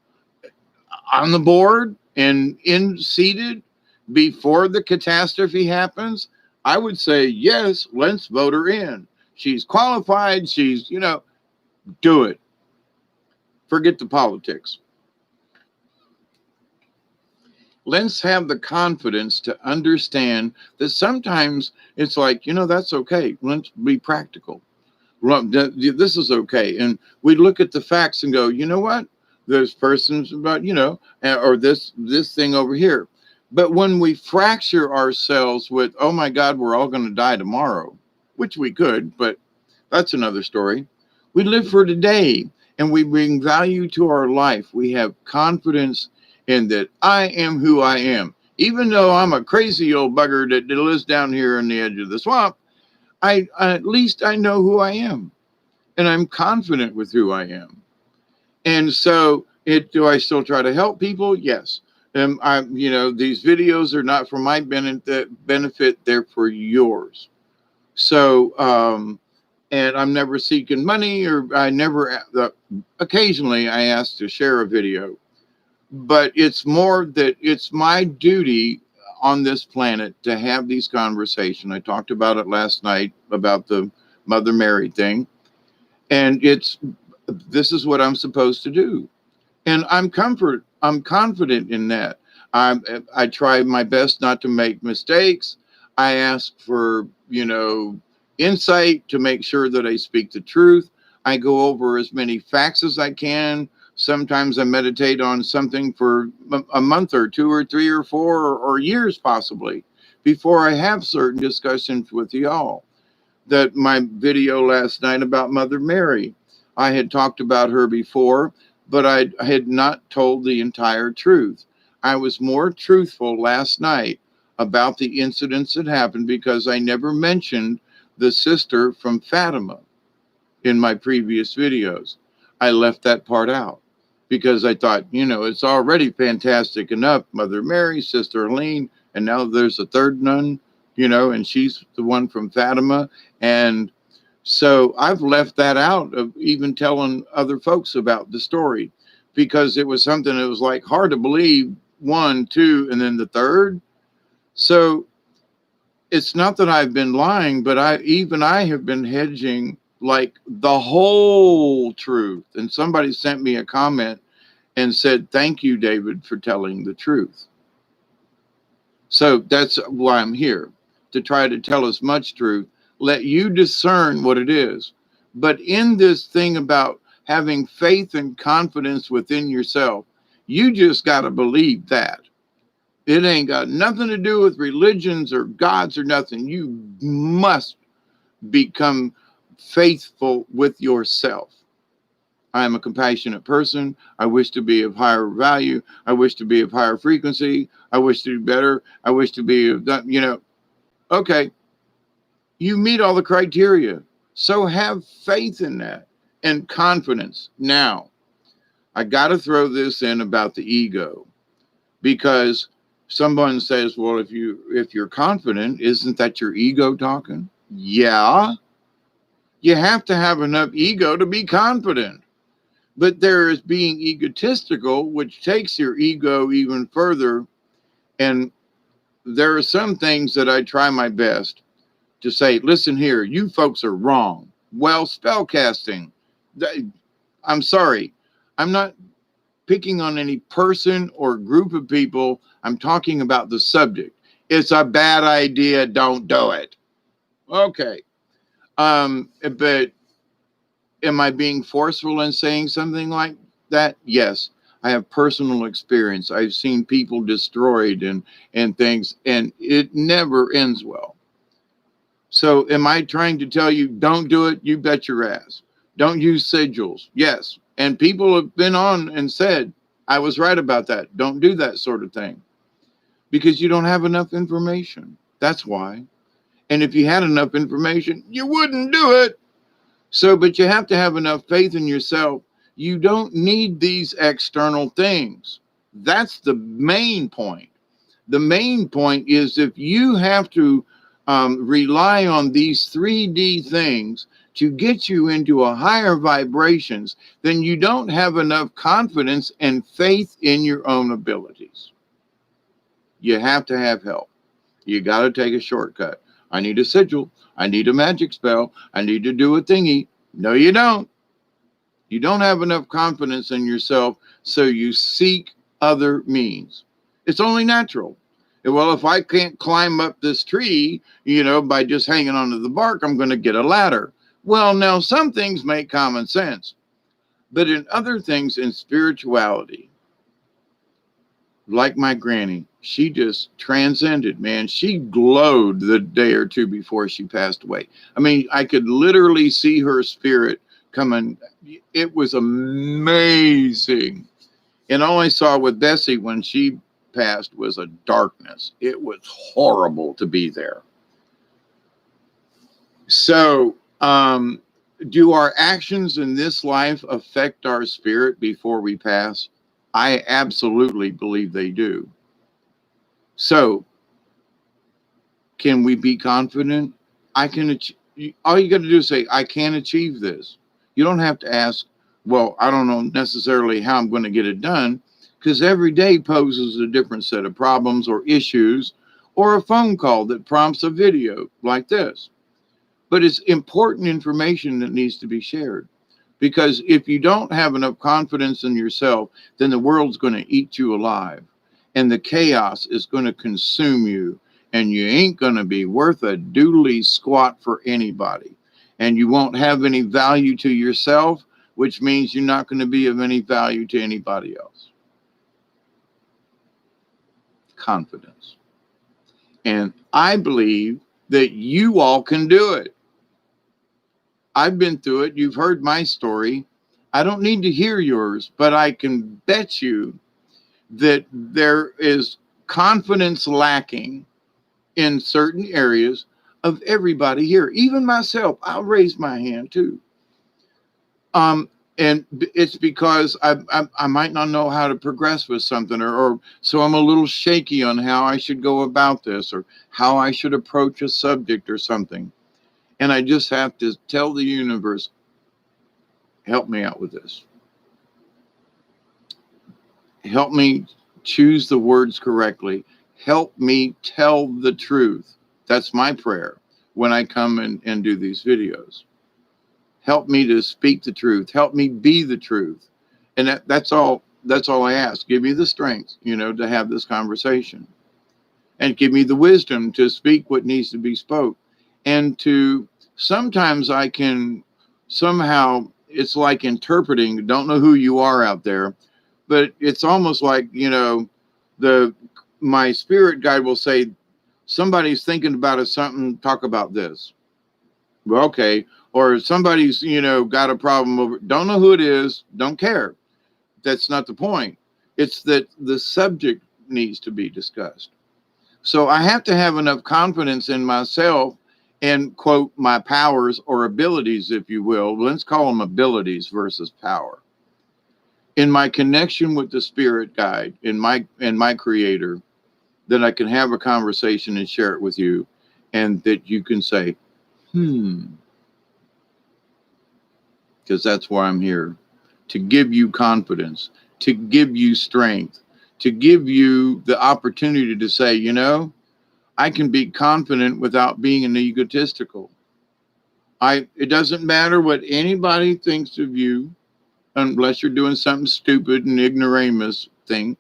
on the board and seated before the catastrophe happens? I would say, yes, let's vote her in. She's qualified. She's, do it. Forget the politics. Let's have the confidence to understand that sometimes it's like, that's okay. Let's be practical. This is okay. And we look at the facts and go, you know what? There's persons about, or this thing over here. But when we fracture ourselves with, oh my God, we're all going to die tomorrow, which we could, but that's another story. We live for today and we bring value to our life. We have confidence in that I am who I am. Even though I'm a crazy old bugger that lives down here on the edge of the swamp, at least I know who I am and I'm confident with who I am. And so do I still try to help people? Yes. These videos are not for my benefit, they're for yours. So, and I'm never seeking money occasionally I ask to share a video, but it's more that it's my duty on this planet to have these conversations. I talked about it last night about the Mother Mary thing, and this is what I'm supposed to do. And I'm confident in that. I try my best not to make mistakes. I ask for, insight to make sure that I speak the truth. I go over as many facts as I can. Sometimes I meditate on something for a month or two or three or four or years possibly before I have certain discussions with y'all. That my video last night about Mother Mary, I had talked about her before, but I had not told the entire truth. I was more truthful last night about the incidents that happened because I never mentioned the sister from Fatima in my previous videos. I left that part out because I thought, it's already fantastic enough. Mother Mary, Sister Helene, and now there's a third nun, and she's the one from Fatima. And so I've left that out of even telling other folks about the story because it was something that was like hard to believe, 1, 2, and then the third. So it's not that I've been lying, but I have been hedging like the whole truth. And somebody sent me a comment and said, thank you, David, for telling the truth. So that's why I'm here, to try to tell as much truth, let you discern what it is. But in this thing about having faith and confidence within yourself, you just got to believe that. It ain't got nothing to do with religions or gods or nothing. You must become faithful with yourself. I am a compassionate person. I wish to be of higher value. I wish to be of higher frequency. I wish to do better. I wish to be of, okay, you meet all the criteria. So have faith in that and confidence. Now, I got to throw this in about the ego, because someone says, well, if you're confident, isn't that your ego talking? Yeah. You have to have enough ego to be confident. But there is being egotistical, which takes your ego even further. And there are some things that I try my best to say, listen here, you folks are wrong. Well, spell casting, I'm sorry. I'm not picking on any person or group of people. I'm talking about the subject. It's a bad idea. Don't do it. Okay. But am I being forceful in saying something like that? Yes. I have personal experience. I've seen people destroyed and things, and it never ends well. So am I trying to tell you, don't do it? You bet your ass. Don't use sigils. Yes. And people have been on and said, I was right about that. Don't do that sort of thing, because you don't have enough information. That's why. And if you had enough information, you wouldn't do it. So, but you have to have enough faith in yourself. You don't need these external things. That's the main point. The main point is, if you have to rely on these 3D things to get you into a higher vibrations, then you don't have enough confidence and faith in your own abilities. You have to have help. You got to take a shortcut. I need a sigil. I need a magic spell. I need to do a thingy. No, you don't. You don't have enough confidence in yourself, so you seek other means. It's only natural. Well, if I can't climb up this tree, by just hanging onto the bark, I'm going to get a ladder. Well, now some things make common sense, but in other things, in spirituality, like my granny, she just transcended, man. She glowed the day or two before she passed away. I mean, I could literally see her spirit coming. It was amazing. And all I saw with Bessie when she passed was a darkness. It was horrible to be there. So, do our actions in this life affect our spirit before we pass? I absolutely believe they do. So, can we be confident? I can achieve. All you got to do is say, I can achieve this. You don't have to ask, well, I don't know necessarily how I'm going to get it done, because every day poses a different set of problems or issues, or a phone call that prompts a video like this. But it's important information that needs to be shared. Because if you don't have enough confidence in yourself, then the world's going to eat you alive. And the chaos is going to consume you. And you ain't going to be worth a doodly squat for anybody. And you won't have any value to yourself, which means you're not going to be of any value to anybody else. Confidence. And I believe that you all can do it. I've been through it. You've heard my story. I don't need to hear yours, but I can bet you that there is confidence lacking in certain areas of everybody here. Even myself, I'll raise my hand too. And it's because I might not know how to progress with something, or so I'm a little shaky on how I should go about this, or how I should approach a subject or something. And I just have to tell the universe, help me out with this. Help me choose the words correctly. Help me tell the truth. That's my prayer when I come and do these videos. Help me to speak the truth. Help me be the truth. And that's all That's all I ask. Give me the strength, to have this conversation, and give me the wisdom to speak what needs to be spoke. And to sometimes I can somehow, it's like interpreting, don't know who you are out there, but it's almost like, the my spirit guide will say, somebody's thinking about something, talk about this. Well, okay. Or somebody's, got a problem over, don't know who it is, don't care. That's not the point. It's that the subject needs to be discussed. So I have to have enough confidence in myself and, quote, my powers or abilities, if you will. Let's call them abilities versus power. In my connection with the spirit guide, in my creator, that I can have a conversation and share it with you, and that you can say, because that's why I'm here, to give you confidence, to give you strength, to give you the opportunity to say, I can be confident without being an egotistical. It doesn't matter what anybody thinks of you, unless you're doing something stupid and ignoramus thing,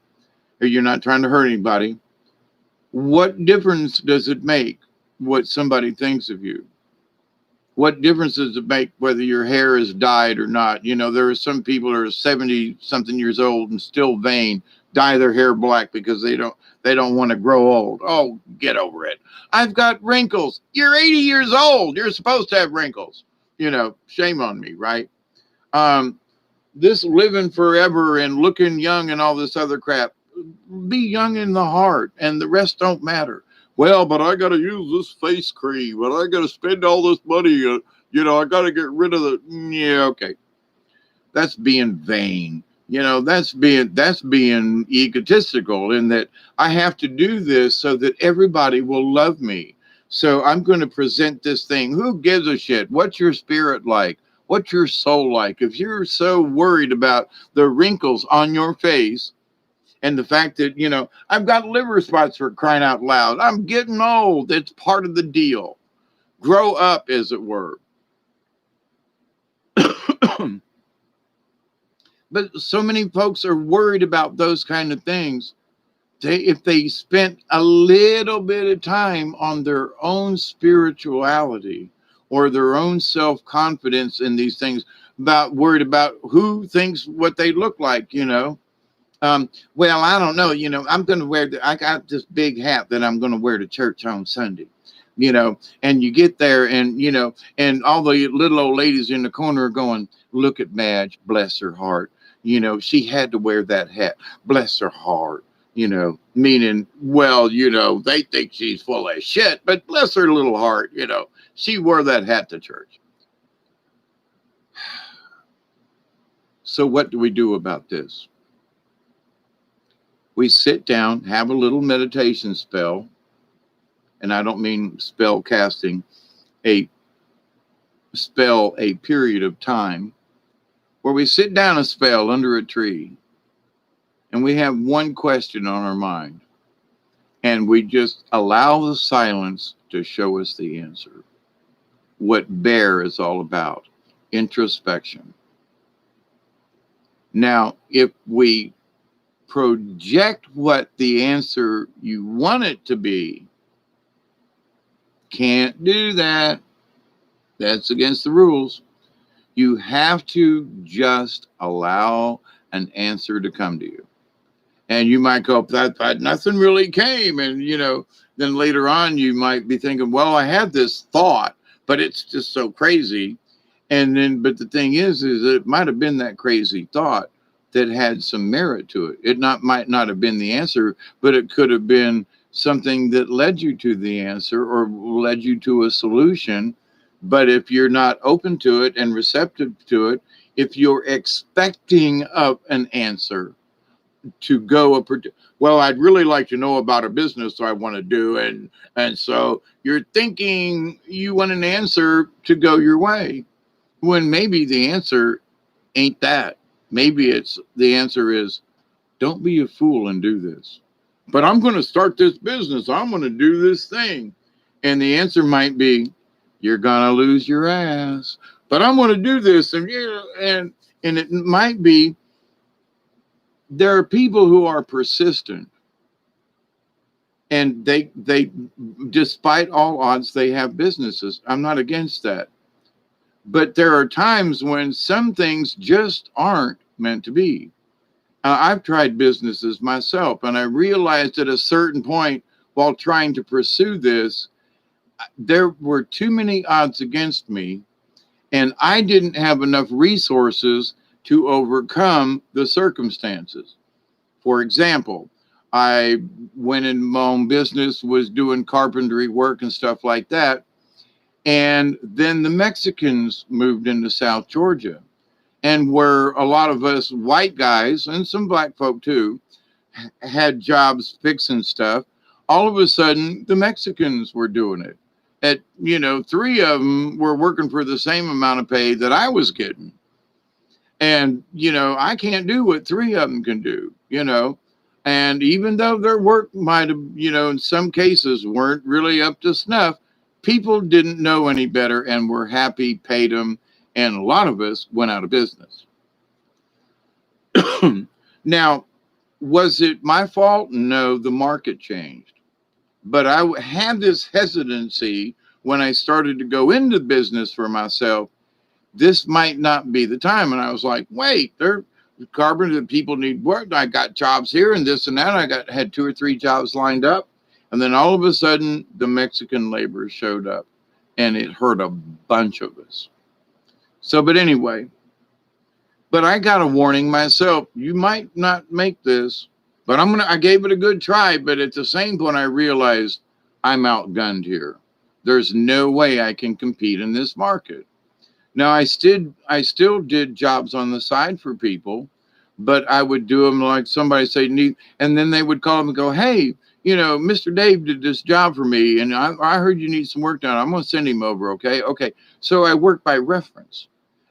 or you're not trying to hurt anybody. What difference does it make what somebody thinks of you? What difference does it make whether your hair is dyed or not? There are some people who are 70 something years old and still vain, dye their hair black because they don't want to grow old. Oh, get over it. I've got wrinkles. You're 80 years old. You're supposed to have wrinkles. Shame on me, right? This living forever and looking young and all this other crap. Be young in the heart, and the rest don't matter. Well, but I got to use this face cream, but I got to spend all this money. I got to get rid of yeah, okay. That's being vain. That's being egotistical, in that I have to do this so that everybody will love me. So I'm going to present this thing. Who gives a shit? What's your spirit like? What's your soul like? If you're so worried about the wrinkles on your face, and the fact that, I've got liver spots, for crying out loud. I'm getting old. It's part of the deal. Grow up, as it were. But so many folks are worried about those kind of things. If they spent a little bit of time on their own spirituality or their own self-confidence in these things, worried about who thinks what they look like, well, I don't know, I'm going to I got this big hat that I'm going to wear to church on Sunday, and you get there and, and all the little old ladies in the corner are going, look at Madge, bless her heart. She had to wear that hat, bless her heart, meaning, well, they think she's full of shit, but bless her little heart, she wore that hat to church. So what do we do about this? We sit down, have a little meditation spell, and I don't mean spell casting, a period of time where we sit down a spell under a tree, and we have one question on our mind, and we just allow the silence to show us the answer. What Bear is all about, introspection. Now, if we project what the answer you want it to be, can't do that. That's against the rules. You have to just allow an answer to come to you. And you might go, that nothing really came. And, then later on you might be thinking, well, I had this thought, but it's just so crazy. But the thing is it might have been that crazy thought that had some merit to it. It might not have been the answer, but it could have been something that led you to the answer or led you to a solution. But if you're not open to it and receptive to it, if you're expecting an answer to go well, I'd really like to know about a business I want to do, and so you're thinking you want an answer to go your way, when maybe the answer ain't that. Maybe the answer is, don't be a fool and do this. But I'm going to start this business. I'm going to do this thing. And the answer might be, you're going to lose your ass. But I'm going to do this. And it might be, There are people who are persistent, and they despite all odds they have businesses. I'm not against that. But there are times when some things just aren't meant to be. I've tried businesses myself, and I realized at a certain point while trying to pursue this, there were too many odds against me, and I didn't have enough resources to overcome the circumstances. For example, I went in my own business, was doing carpentry work and stuff like that. And then the Mexicans moved into South Georgia. And where a lot of us white guys and some black folk too had jobs fixing stuff, all of a sudden the Mexicans were doing it. At, three of them were working for the same amount of pay that I was getting. And, I can't do what three of them can do. And even though their work might have, in some cases weren't really up to snuff, people didn't know any better and were happy, paid them. And a lot of us went out of business. Now, was it my fault? No, the market changed. But I had this hesitancy when I started to go into business for myself. This might not be the time. And I was like, wait, they're carpenter people need work. I got jobs here and this and that. Had 2 or 3 jobs lined up. And then all of a sudden the Mexican labor showed up, and it hurt a bunch of us. So, but anyway, but I got a warning myself. You might not make this, but I gave it a good try. But at the same point, I realized I'm outgunned here. There's no way I can compete in this market. Now, I still did jobs on the side for people, but I would do them like somebody say, and then they would call them and go, hey, Mr. Dave did this job for me, and I heard you need some work done. I'm going to send him over, okay? Okay. So I worked by reference.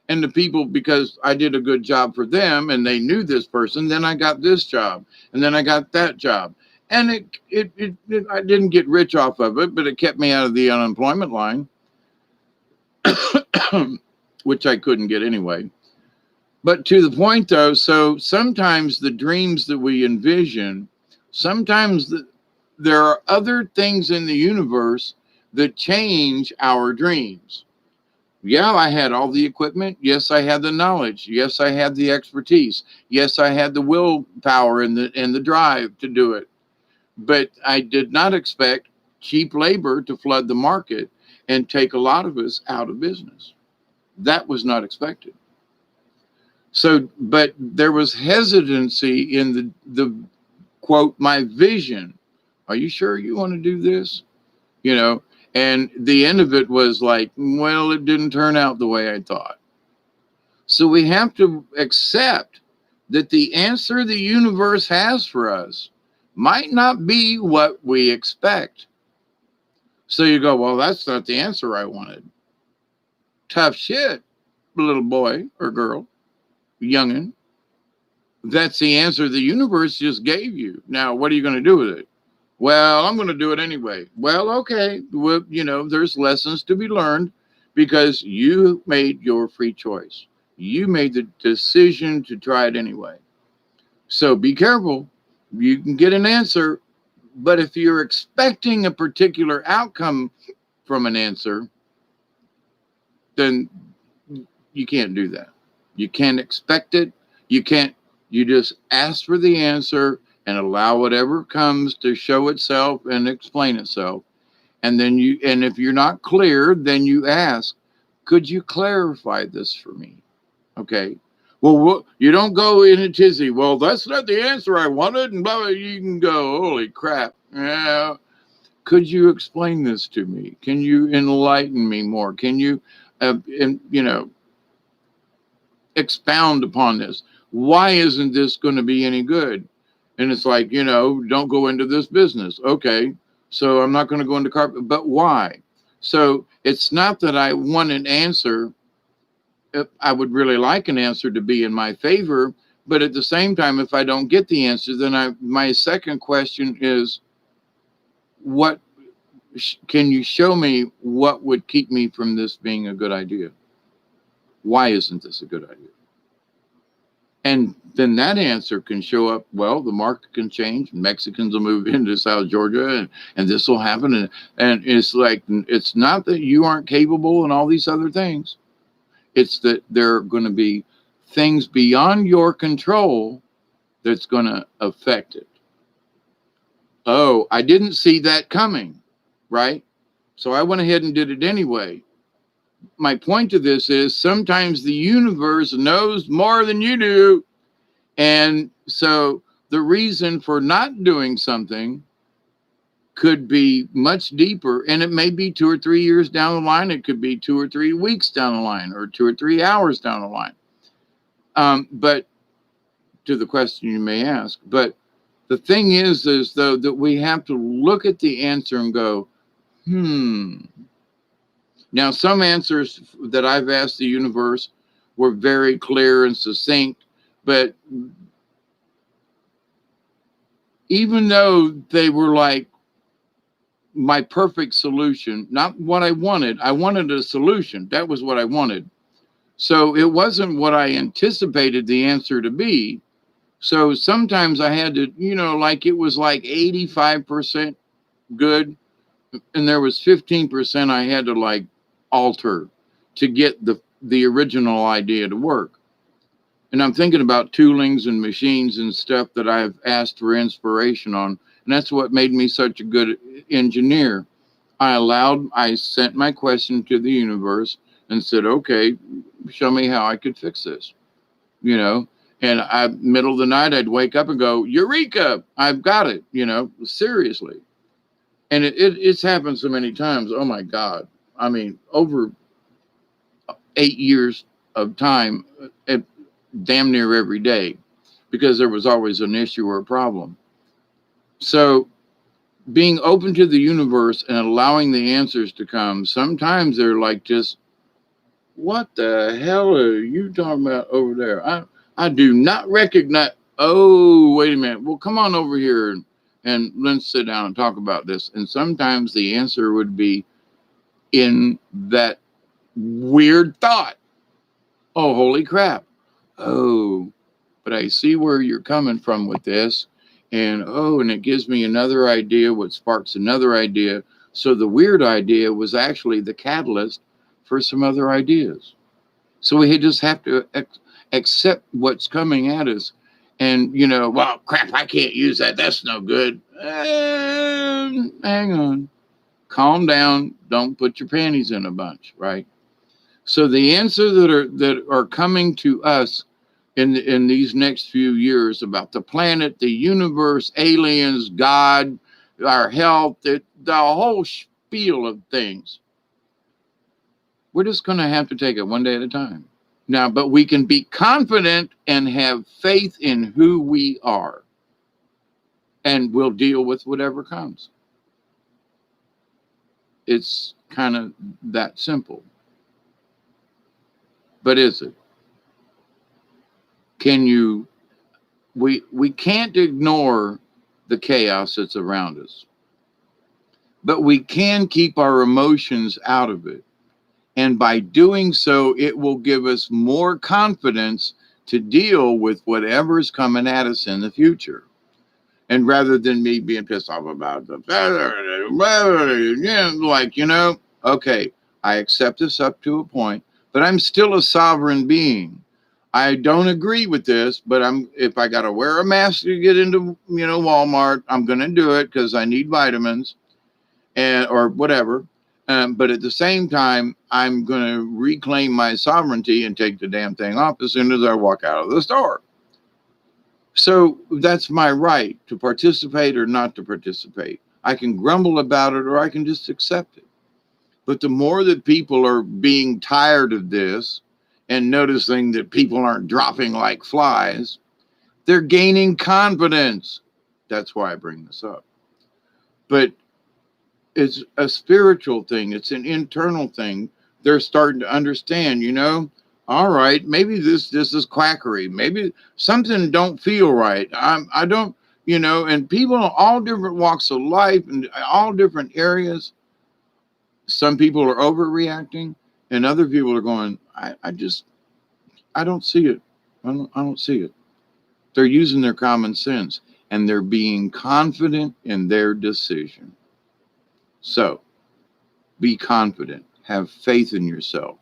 And the people, because I did a good job for them and they knew this person, then I got this job, and then I got that job. And I didn't get rich off of it, but it kept me out of the unemployment line, which I couldn't get anyway. But to the point though, so sometimes the dreams that we envision, sometimes there are other things in the universe that change our dreams. Yeah, I had all the equipment. Yes, I had the knowledge. Yes, I had the expertise. Yes, I had the willpower and the drive to do it. But I did not expect cheap labor to flood the market and take a lot of us out of business. That was not expected. So, but there was hesitancy in the quote, my vision. Are you sure you want to do this? And the end of it was like, well, it didn't turn out the way I thought. So we have to accept that the answer the universe has for us might not be what we expect. So you go, well, that's not the answer I wanted. Tough shit, little boy or girl, youngin'. That's the answer the universe just gave you. Now, what are you going to do with it? Well, I'm going to do it anyway. Well, okay. Well, there's lessons to be learned because you made your free choice. You made the decision to try it anyway. So be careful. You can get an answer, but if you're expecting a particular outcome from an answer, then you can't do that. You can't expect it. You just ask for the answer and allow whatever comes to show itself and explain itself. And then and if you're not clear, then you ask, could you clarify this for me? Okay. Well, you don't go in a tizzy. Well, that's not the answer I wanted. And blah, blah, you can go, holy crap. Yeah. Could you explain this to me? Can you enlighten me more? Can you, expound upon this? Why isn't this going to be any good? And it's like, don't go into this business. Okay. So I'm not going to go into carpet, but why? So it's not that I want an answer. I would really like an answer to be in my favor, but at the same time, if I don't get the answer, then my second question is, what can you show me what would keep me from this being a good idea? Why isn't this a good idea? And then that answer can show up. Well, the market can change. Mexicans will move into South Georgia, and this will happen. And it's like, it's not that you aren't capable and all these other things. It's that there are going to be things beyond your control that's going to affect it. Oh, I didn't see that coming, right? So I went ahead and did it anyway. My point to this is sometimes the universe knows more than you do. And so the reason for not doing something could be much deeper, and it may be 2 or 3 years down the line. It could be 2 or 3 weeks down the line, or 2 or 3 hours down the line. But to the question you may ask, but the thing is though that we have to look at the answer and go, Now, some answers that I've asked the universe were very clear and succinct, but even though they were like my perfect solution, not what I wanted a solution. That was what I wanted. So it wasn't what I anticipated the answer to be. So sometimes I had to, like it was like 85% good, and there was 15% I had to like alter to get the original idea to work. And I'm thinking about toolings and machines and stuff that I've asked for inspiration on. And that's what made me such a good engineer. I sent my question to the universe and said, okay, show me how I could fix this, and middle of the night, I'd wake up and go, Eureka, I've got it, seriously. And it's happened so many times. Oh my God. I mean, over 8 years of time, damn near every day, because there was always an issue or a problem. So being open to the universe and allowing the answers to come, sometimes they're like, just, what the hell are you talking about over there? I do not recognize. Oh, wait a minute. Well, come on over here and let's sit down and talk about this. And sometimes the answer would be in that weird thought. Oh, holy crap. Oh, but I see where you're coming from with this. And it gives me another idea, what sparks another idea. So the weird idea was actually the catalyst for some other ideas. So we just have to accept what's coming at us. And, well, crap, I can't use that. That's no good. Hang on. Calm down. Don't put your panties in a bunch, right? So the answers that are coming to us in these next few years about the planet, the universe, aliens, God, our health, the whole spiel of things, we're just going to have to take it one day at a time. Now, but we can be confident and have faith in who we are, and we'll deal with whatever comes. It's kind of that simple. But is it? We can't ignore the chaos that's around us, but we can keep our emotions out of it. And by doing so, it will give us more confidence to deal with whatever's coming at us in the future. And rather than me being pissed off about okay, I accept this up to a point, but I'm still a sovereign being. I don't agree with this, but if I got to wear a mask to get into, Walmart, I'm going to do it because I need vitamins or whatever. But at the same time, I'm going to reclaim my sovereignty and take the damn thing off as soon as I walk out of the store. So that's my right to participate or not to participate. I can grumble about it or I can just accept it. But the more that people are being tired of this and noticing that people aren't dropping like flies, they're gaining confidence. That's why I bring this up. But it's a spiritual thing. It's an internal thing. They're starting to understand, all right, maybe this is quackery. Maybe something don't feel right. I don't, and people in all different walks of life and all different areas. Some people are overreacting and other people are going, I don't see it. I don't see it. They're using their common sense and they're being confident in their decision. So be confident, have faith in yourself.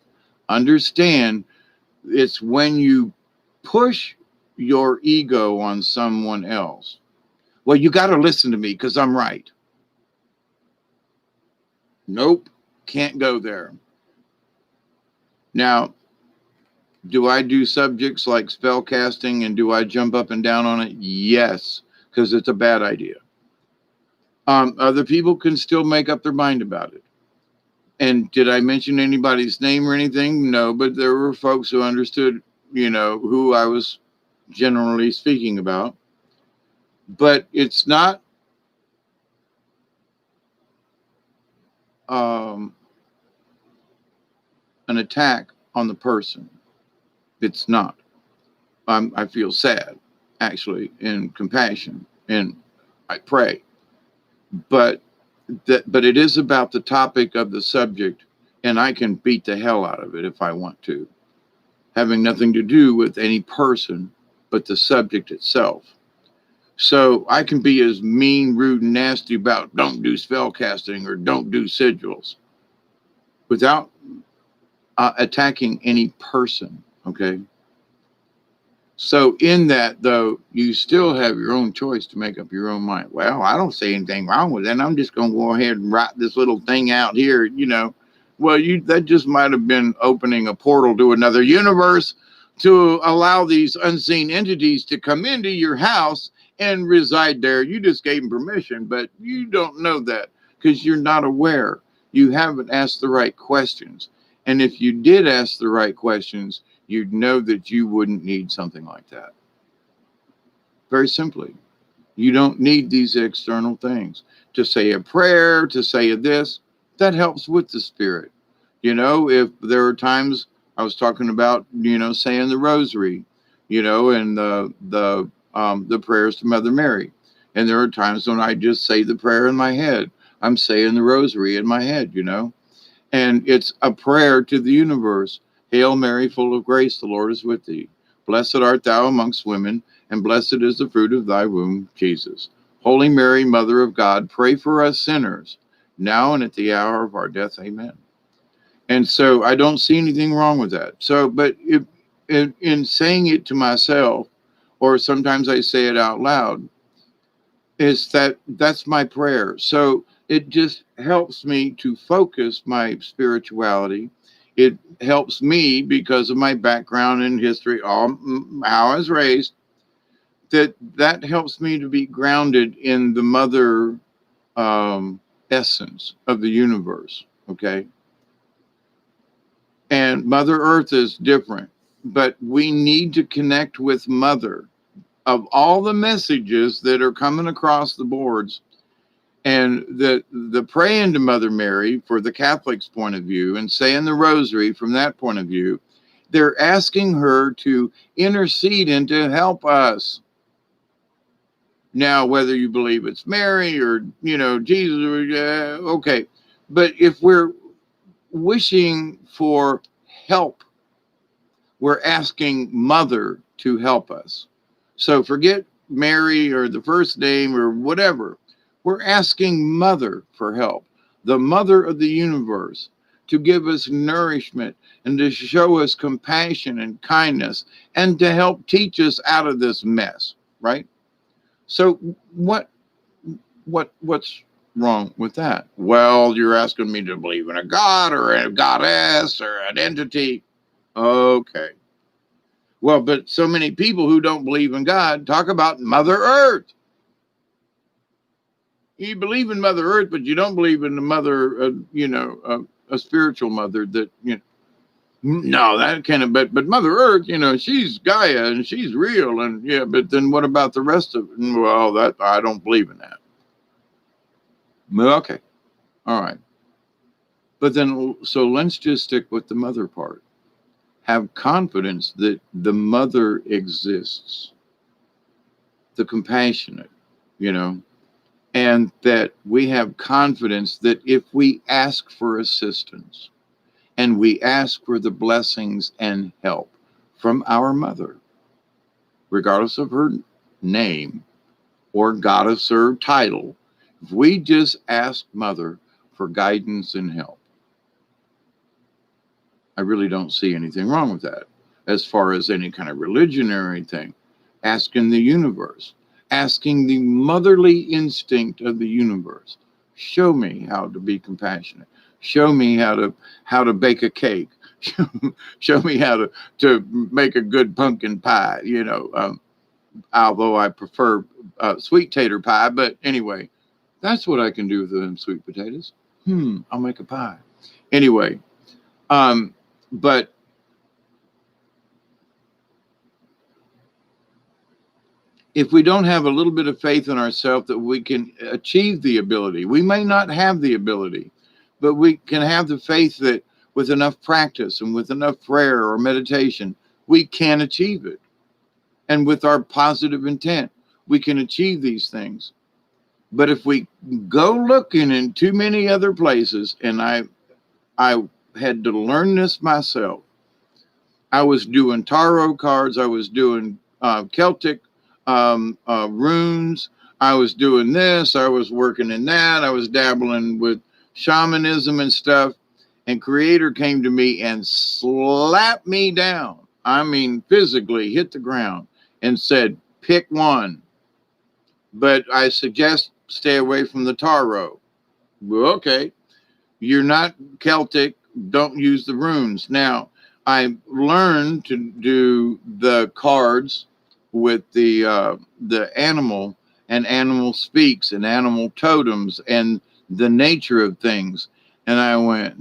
Understand it's when you push your ego on someone else. Well, you got to listen to me because I'm right. Nope, can't go there. Now, do I do subjects like spell casting and do I jump up and down on it? Yes, because it's a bad idea. Other people can still make up their mind about it. And did I mention anybody's name or anything? No, but there were folks who understood, who I was generally speaking about. But it's not um, an attack on the person. It's not. I feel sad, actually, and compassion, and I pray. But but it is about the topic of the subject, and I can beat the hell out of it if I want to, having nothing to do with any person, but the subject itself. So I can be as mean, rude, and nasty about don't do spell casting or don't do sigils without attacking any person. Okay. So in that, though, you still have your own choice to make up your own mind. Well, I don't see anything wrong with that. I'm just going to go ahead and write this little thing out here, Well, that just might have been opening a portal to another universe to allow these unseen entities to come into your house and reside there. You just gave them permission, but you don't know that because you're not aware. You haven't asked the right questions. And if you did ask the right questions, you'd know that you wouldn't need something like that. Very simply, you don't need these external things to say a prayer, to say this. That helps with the spirit. If there are times I was talking about, saying the rosary, and the prayers to Mother Mary, and there are times when I just say the prayer in my head. I'm saying the rosary in my head, and it's a prayer to the universe. Hail Mary, full of grace, the Lord is with thee. Blessed art thou amongst women, and blessed is the fruit of thy womb, Jesus. Holy Mary, Mother of God, pray for us sinners, now and at the hour of our death. Amen. And so I don't see anything wrong with that. So, but in saying it to myself, or sometimes I say it out loud, that's my prayer. So it just helps me to focus my spirituality. It helps me because of my background in history, how I was raised, that helps me to be grounded in the mother essence of the universe. Okay. And Mother Earth is different, but we need to connect with Mother. Of all the messages that are coming across the boards, and the praying to Mother Mary for the Catholic's point of view and saying the rosary from that point of view, they're asking her to intercede and to help us. Now, whether you believe it's Mary or, Jesus, okay. But if we're wishing for help, we're asking Mother to help us. So forget Mary or the first name or whatever. We're asking Mother for help, the Mother of the universe, to give us nourishment and to show us compassion and kindness and to help teach us out of this mess, right? So what's wrong with that? Well, you're asking me to believe in a god or a goddess or an entity. Okay. Well, but so many people who don't believe in God talk about Mother Earth. You believe in Mother Earth, but you don't believe in the mother, a spiritual mother that, no, that kind of, but Mother Earth, she's Gaia and she's real. And yeah, but then what about the rest of it? Well, that I don't believe in that. Okay. All right. But then, so let's just stick with the mother part. Have confidence that the mother exists, the compassionate, and that we have confidence that if we ask for assistance and we ask for the blessings and help from our mother, regardless of her name or goddess or title, if we just ask Mother for guidance and help, I really don't see anything wrong with that. As far as any kind of religion or anything, asking the universe, asking the motherly instinct of the universe, show me how to be compassionate. Show me how to bake a cake. Show me how to make a good pumpkin pie. Although I prefer sweet tater pie, but anyway, that's what I can do with them sweet potatoes. I'll make a pie. Anyway, but if we don't have a little bit of faith in ourselves that we can achieve the ability, we may not have the ability, but we can have the faith that with enough practice and with enough prayer or meditation, we can achieve it. And with our positive intent, we can achieve these things. But if we go looking in too many other places, and I had to learn this myself. I was doing tarot cards. I was doing Celtic runes. I was doing this. I was working in that. I was dabbling with shamanism and stuff. And Creator came to me and slapped me down. I mean, physically hit the ground and said, pick one. But I suggest stay away from the tarot. Well, okay. You're not Celtic. Don't use the runes. Now, I learned to do the cards with the animal and animal speaks and animal totems and the nature of things. And I went,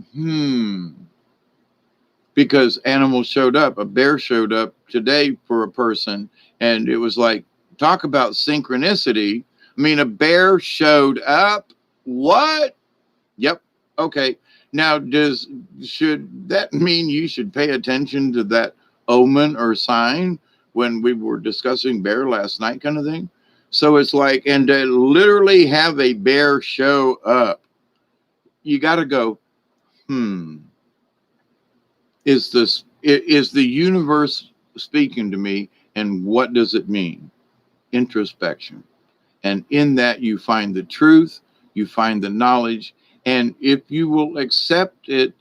because animals showed up. A bear showed up today for a person. And it was like, talk about synchronicity. I mean, a bear showed up. What? Yep. Okay. Now, should that mean you should pay attention to that omen or sign when we were discussing bear last night, kind of thing? So it's like, and to literally have a bear show up, you got to go, is the universe speaking to me, and what does it mean? Introspection. And in that, you find the truth, you find the knowledge. And if you will accept it,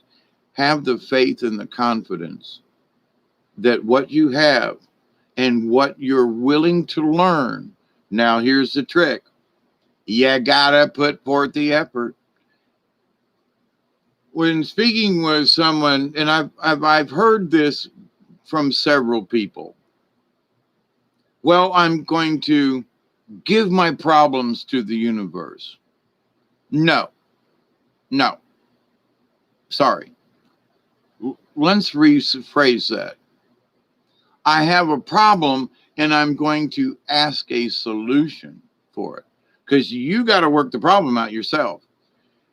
have the faith and the confidence that what you have and what you're willing to learn. Now, here's the trick. You gotta put forth the effort. When speaking with someone, and I've heard this from several people. Well, I'm going to give my problems to the universe. No. Sorry. Let's rephrase that. I have a problem and I'm going to ask a solution for it, because you got to work the problem out yourself.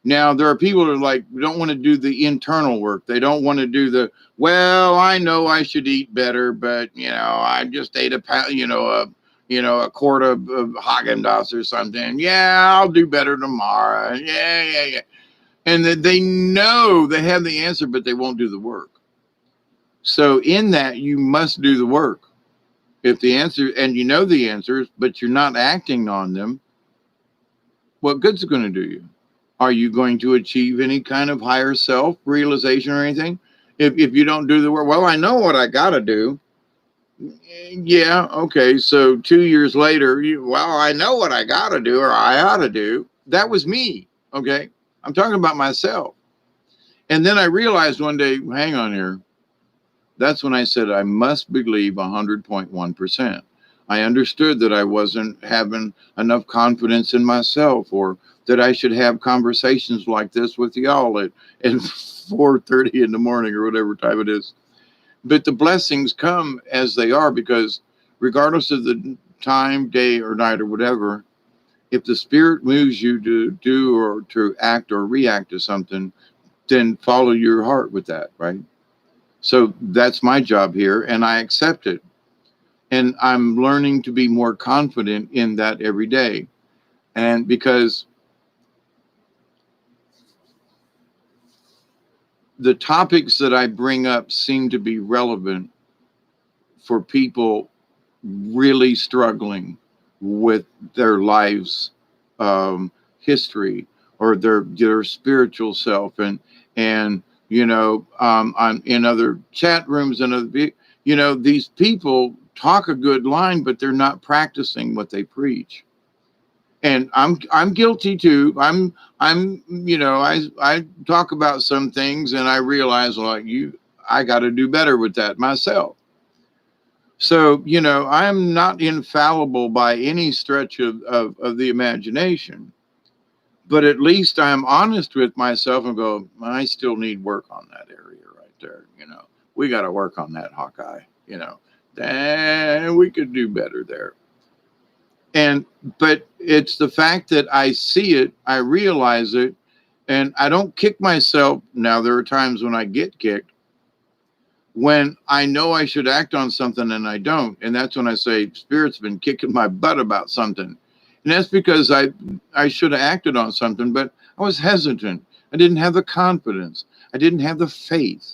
Now, there are people that are like, don't want to do the internal work. They don't want to do well, I know I should eat better, but I just ate a quart of Haagen-Dazs or something. Yeah, I'll do better tomorrow. Yeah. And they know they have the answer, but they won't do the work. So in that, you must do the work. If the answer, and you know the answers, but you're not acting on them, what good's it going to do you? Are you going to achieve any kind of higher self realization or anything? If you don't do the work, well, I know what I got to do. Yeah, okay. So 2 years later, I know what I got to do, or I ought to do. That was me. Okay. I'm talking about myself. And then I realized one day, hang on here. That's when I said I must believe 100.1%. I understood that I wasn't having enough confidence in myself, or that I should have conversations like this with y'all at 4:30 in the morning or whatever time it is. But the blessings come as they are, because regardless of the time, day, or night, or whatever, if the spirit moves you to do or to act or react to something, then follow your heart with that, right? So that's my job here, and I accept it. And I'm learning to be more confident in that every day. And because the topics that I bring up seem to be relevant for people really struggling with their lives history or their spiritual self, and I'm in other chat rooms and other, these people talk a good line, but they're not practicing what they preach. And I'm guilty too. I talk about some things and I realize, like, I got to do better with that myself. So, I'm not infallible by any stretch of the imagination, but at least I'm honest with myself and go, I still need work on that area right there. We got to work on that, Hawkeye, and we could do better there. But it's the fact that I see it, I realize it, and I don't kick myself. Now, there are times when I get kicked, when I know I should act on something and I don't. And that's when I say, Spirit's been kicking my butt about something. And that's because I should have acted on something, but I was hesitant. I didn't have the confidence. I didn't have the faith.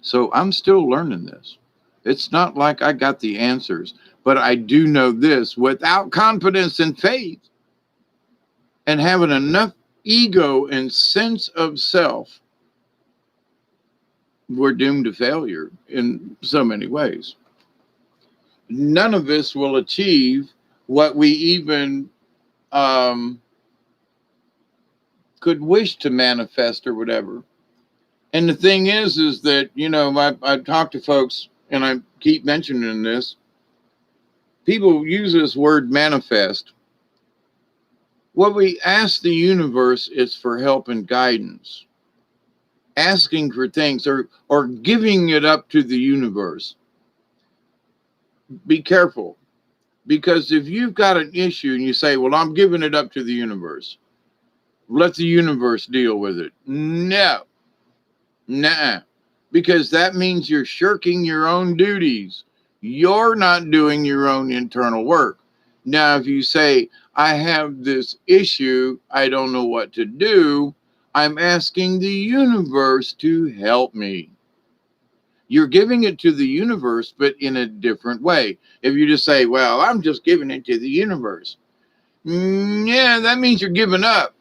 So I'm still learning this. It's not like I got the answers, but I do know this: without confidence and faith and having enough ego and sense of self, we're doomed to failure in so many ways. None of us will achieve what we even could wish to manifest or whatever. And the thing is that, I talk to folks and I keep mentioning this. People use this word manifest. What we ask the universe is for help and guidance. Asking for things or giving it up to the universe. Be careful, because if you've got an issue and you say, well, I'm giving it up to the universe, let the universe deal with it. No, because that means you're shirking your own duties. You're not doing your own internal work. Now, if you say, I have this issue, I don't know what to do, I'm asking the universe to help me. You're giving it to the universe, but in a different way. If you just say, well, I'm just giving it to the universe, yeah, that means you're giving up.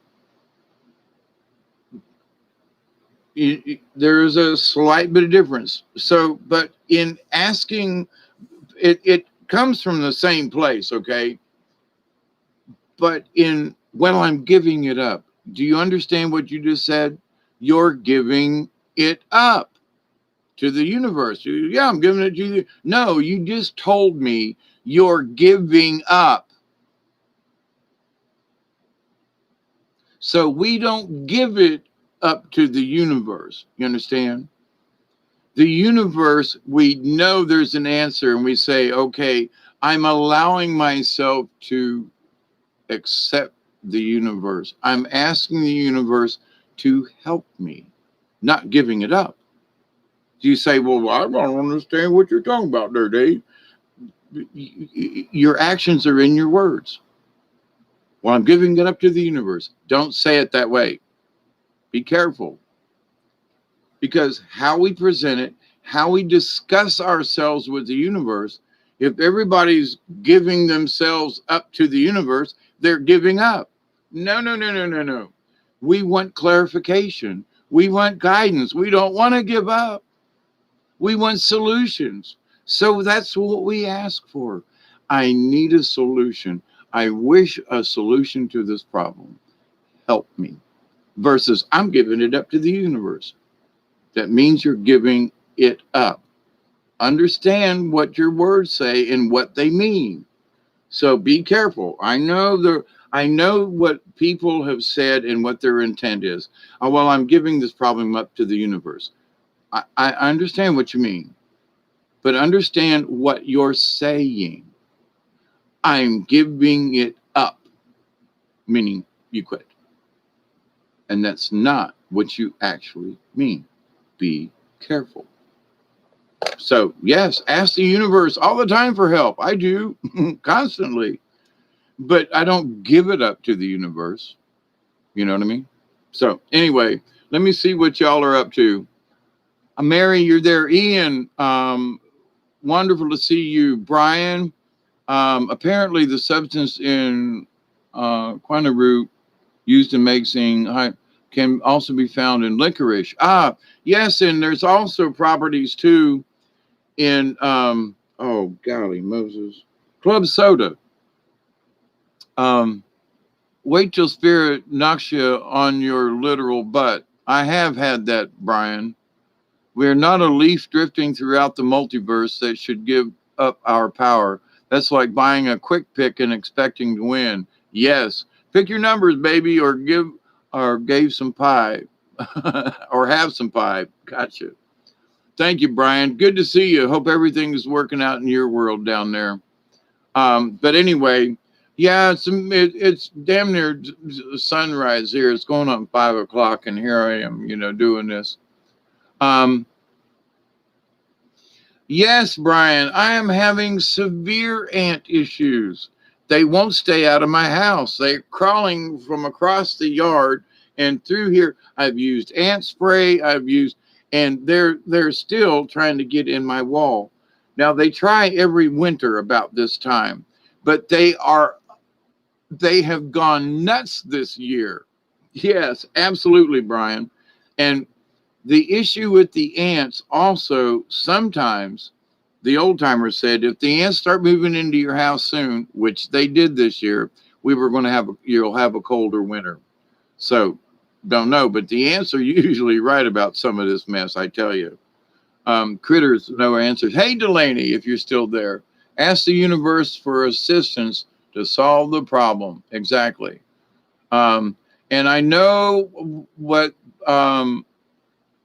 There's a slight bit of difference. So, but in asking, it comes from the same place, okay? But I'm giving it up. Do you understand what you just said? You're giving it up to the universe. Yeah, I'm giving it to you. No, you just told me you're giving up. So we don't give it up to the universe. You understand? The universe, we know there's an answer and we say, okay, I'm allowing myself to accept the universe. I'm asking the universe to help me, not giving it up. You say, well, I don't understand what you're talking about there, Dave. Your actions are in your words. Well, I'm giving it up to the universe. Don't say it that way. Be careful. Because how we present it, how we discuss ourselves with the universe, if everybody's giving themselves up to the universe, they're giving up. No. We want clarification. We want guidance. We don't want to give up. We want solutions. So that's what we ask for. I need a solution. I wish a solution to this problem. Help me. Versus I'm giving it up to the universe. That means you're giving it up. Understand what your words say and what they mean. So be careful. I know what people have said and what their intent is. Oh, well, I'm giving this problem up to the universe. I understand what you mean, but understand what you're saying. I'm giving it up, meaning you quit. And that's not what you actually mean. Be careful. So, yes, ask the universe all the time for help. I do, constantly. But I don't give it up to the universe. You know what I mean? So, anyway, let me see what y'all are up to. Mary, you're there. Ian, Wonderful to see you, Brian. Apparently, the substance in quinine root used in making can also be found in licorice. Ah, yes, and there's also properties too in oh golly Moses, club soda. Um, Wait till spirit knocks you on your literal butt. I have had that, Brian. We are not a leaf drifting throughout the multiverse that should give up our power. That's like buying a quick pick and expecting to win. Yes, pick your numbers, baby, or gave some pie, or have some pie. Gotcha. Thank you, Brian. Good to see you. Hope everything is working out in your world down there. But anyway, yeah, it's damn near sunrise here. It's going on 5 o'clock, and here I am, doing this. Um, yes, Brian, I am having severe ant issues. They won't stay out of my house. They're crawling from across the yard and through here. I've used ant spray. And they're still trying to get in my wall. Now they try every winter about this time, but they have gone nuts this year. Yes, absolutely, Brian. And the issue with the ants also, sometimes the old timers said if the ants start moving into your house soon, which they did this year, you'll have a colder winter. So don't know, but the ants are usually right about some of this mess, I tell you. Critters, no answers. Hey, Delaney, if you're still there, ask the universe for assistance to solve the problem. Exactly. And I know what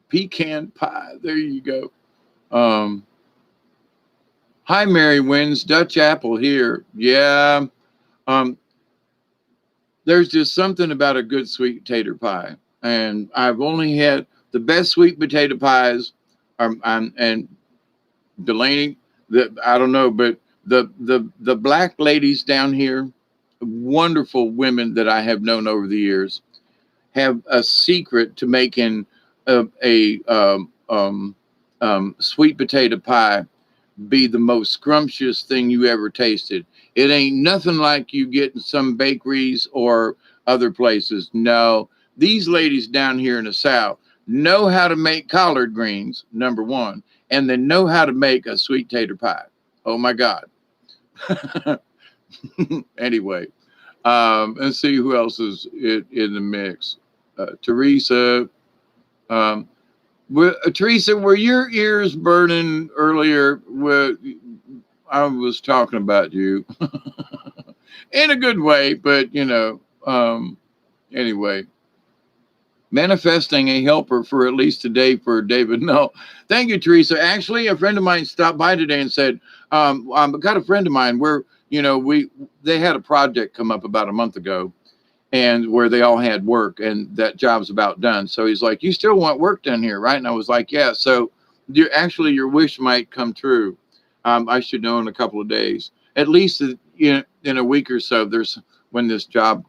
pecan pie. There you go. Hi, Mary Wins, Dutch apple here. Yeah. There's just something about a good sweet potato pie. And I've only had the best sweet potato pies. And Delaney, I don't know, but the black ladies down here, wonderful women that I have known over the years, have a secret to making a sweet potato pie be the most scrumptious thing you ever tasted. It ain't nothing like you get in some bakeries or other places. No, these ladies down here in the South know how to make collard greens, number one, and they know how to make a sweet tater pie. Oh my God. Anyway, let's see who else is in the mix. Teresa. Teresa, were your ears burning earlier? I was talking about you in a good way, but anyway, manifesting a helper for at least today for David. No, thank you, Teresa. Actually, a friend of mine stopped by today and said, got a friend of mine where, they had a project come up about a month ago and where they all had work and that job's about done. So he's like, you still want work done here, right? And I was like, yeah. So your wish might come true. I should know in a couple of days, at least in a week or so, there's when this job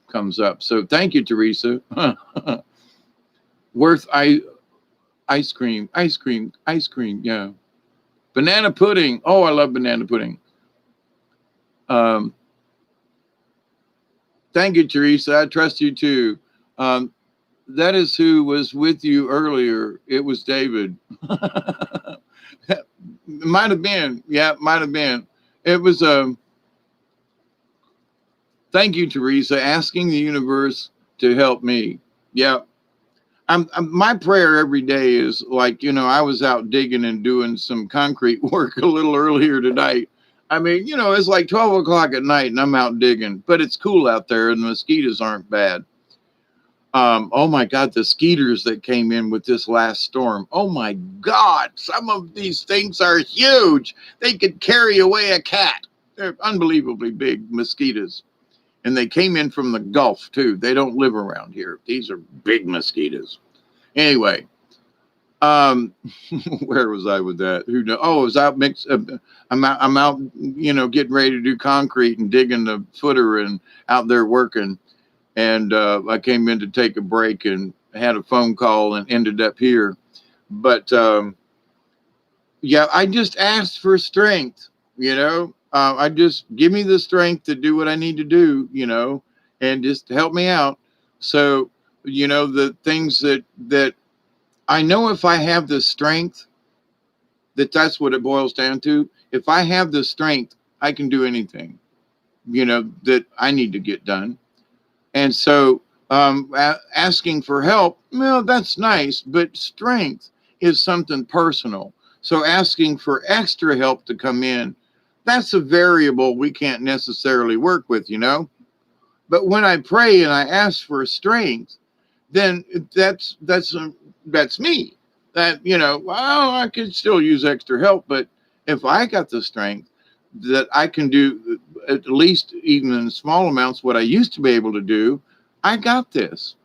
comes up. So thank you, Teresa. Worth ice cream. Yeah. Banana pudding. Oh, I love banana pudding. Thank you, Teresa. I trust you too. That is who was with you earlier. It was David. Might have been. Yeah, might have been. It was thank you, Teresa, asking the universe to help me. Yeah. My prayer every day is like, I was out digging and doing some concrete work a little earlier tonight. I mean, it's like 12 o'clock at night and I'm out digging, but it's cool out there and the mosquitoes aren't bad. Oh my God, the skeeters that came in with this last storm. Oh my God, some of these things are huge. They could carry away a cat. They're unbelievably big mosquitoes. And they came in from the Gulf too. They don't live around here. These are big mosquitoes. Anyway, where was I with that? Who knows? Oh, I was out I'm out, getting ready to do concrete and digging the footer and out there working. And I came in to take a break and had a phone call and ended up here. But Yeah, I just asked for strength, I just give me the strength to do what I need to do, and just help me out. So, the things that I know, if I have the strength, that's what it boils down to. If I have the strength, I can do anything, that I need to get done. And so, asking for help, well, that's nice, but strength is something personal. So asking for extra help to come in, that's a variable we can't necessarily work with. But when I pray and I ask for strength, then that's me. That, well, I could still use extra help, but if I got the strength that I can do, at least even in small amounts, what I used to be able to do, I got this,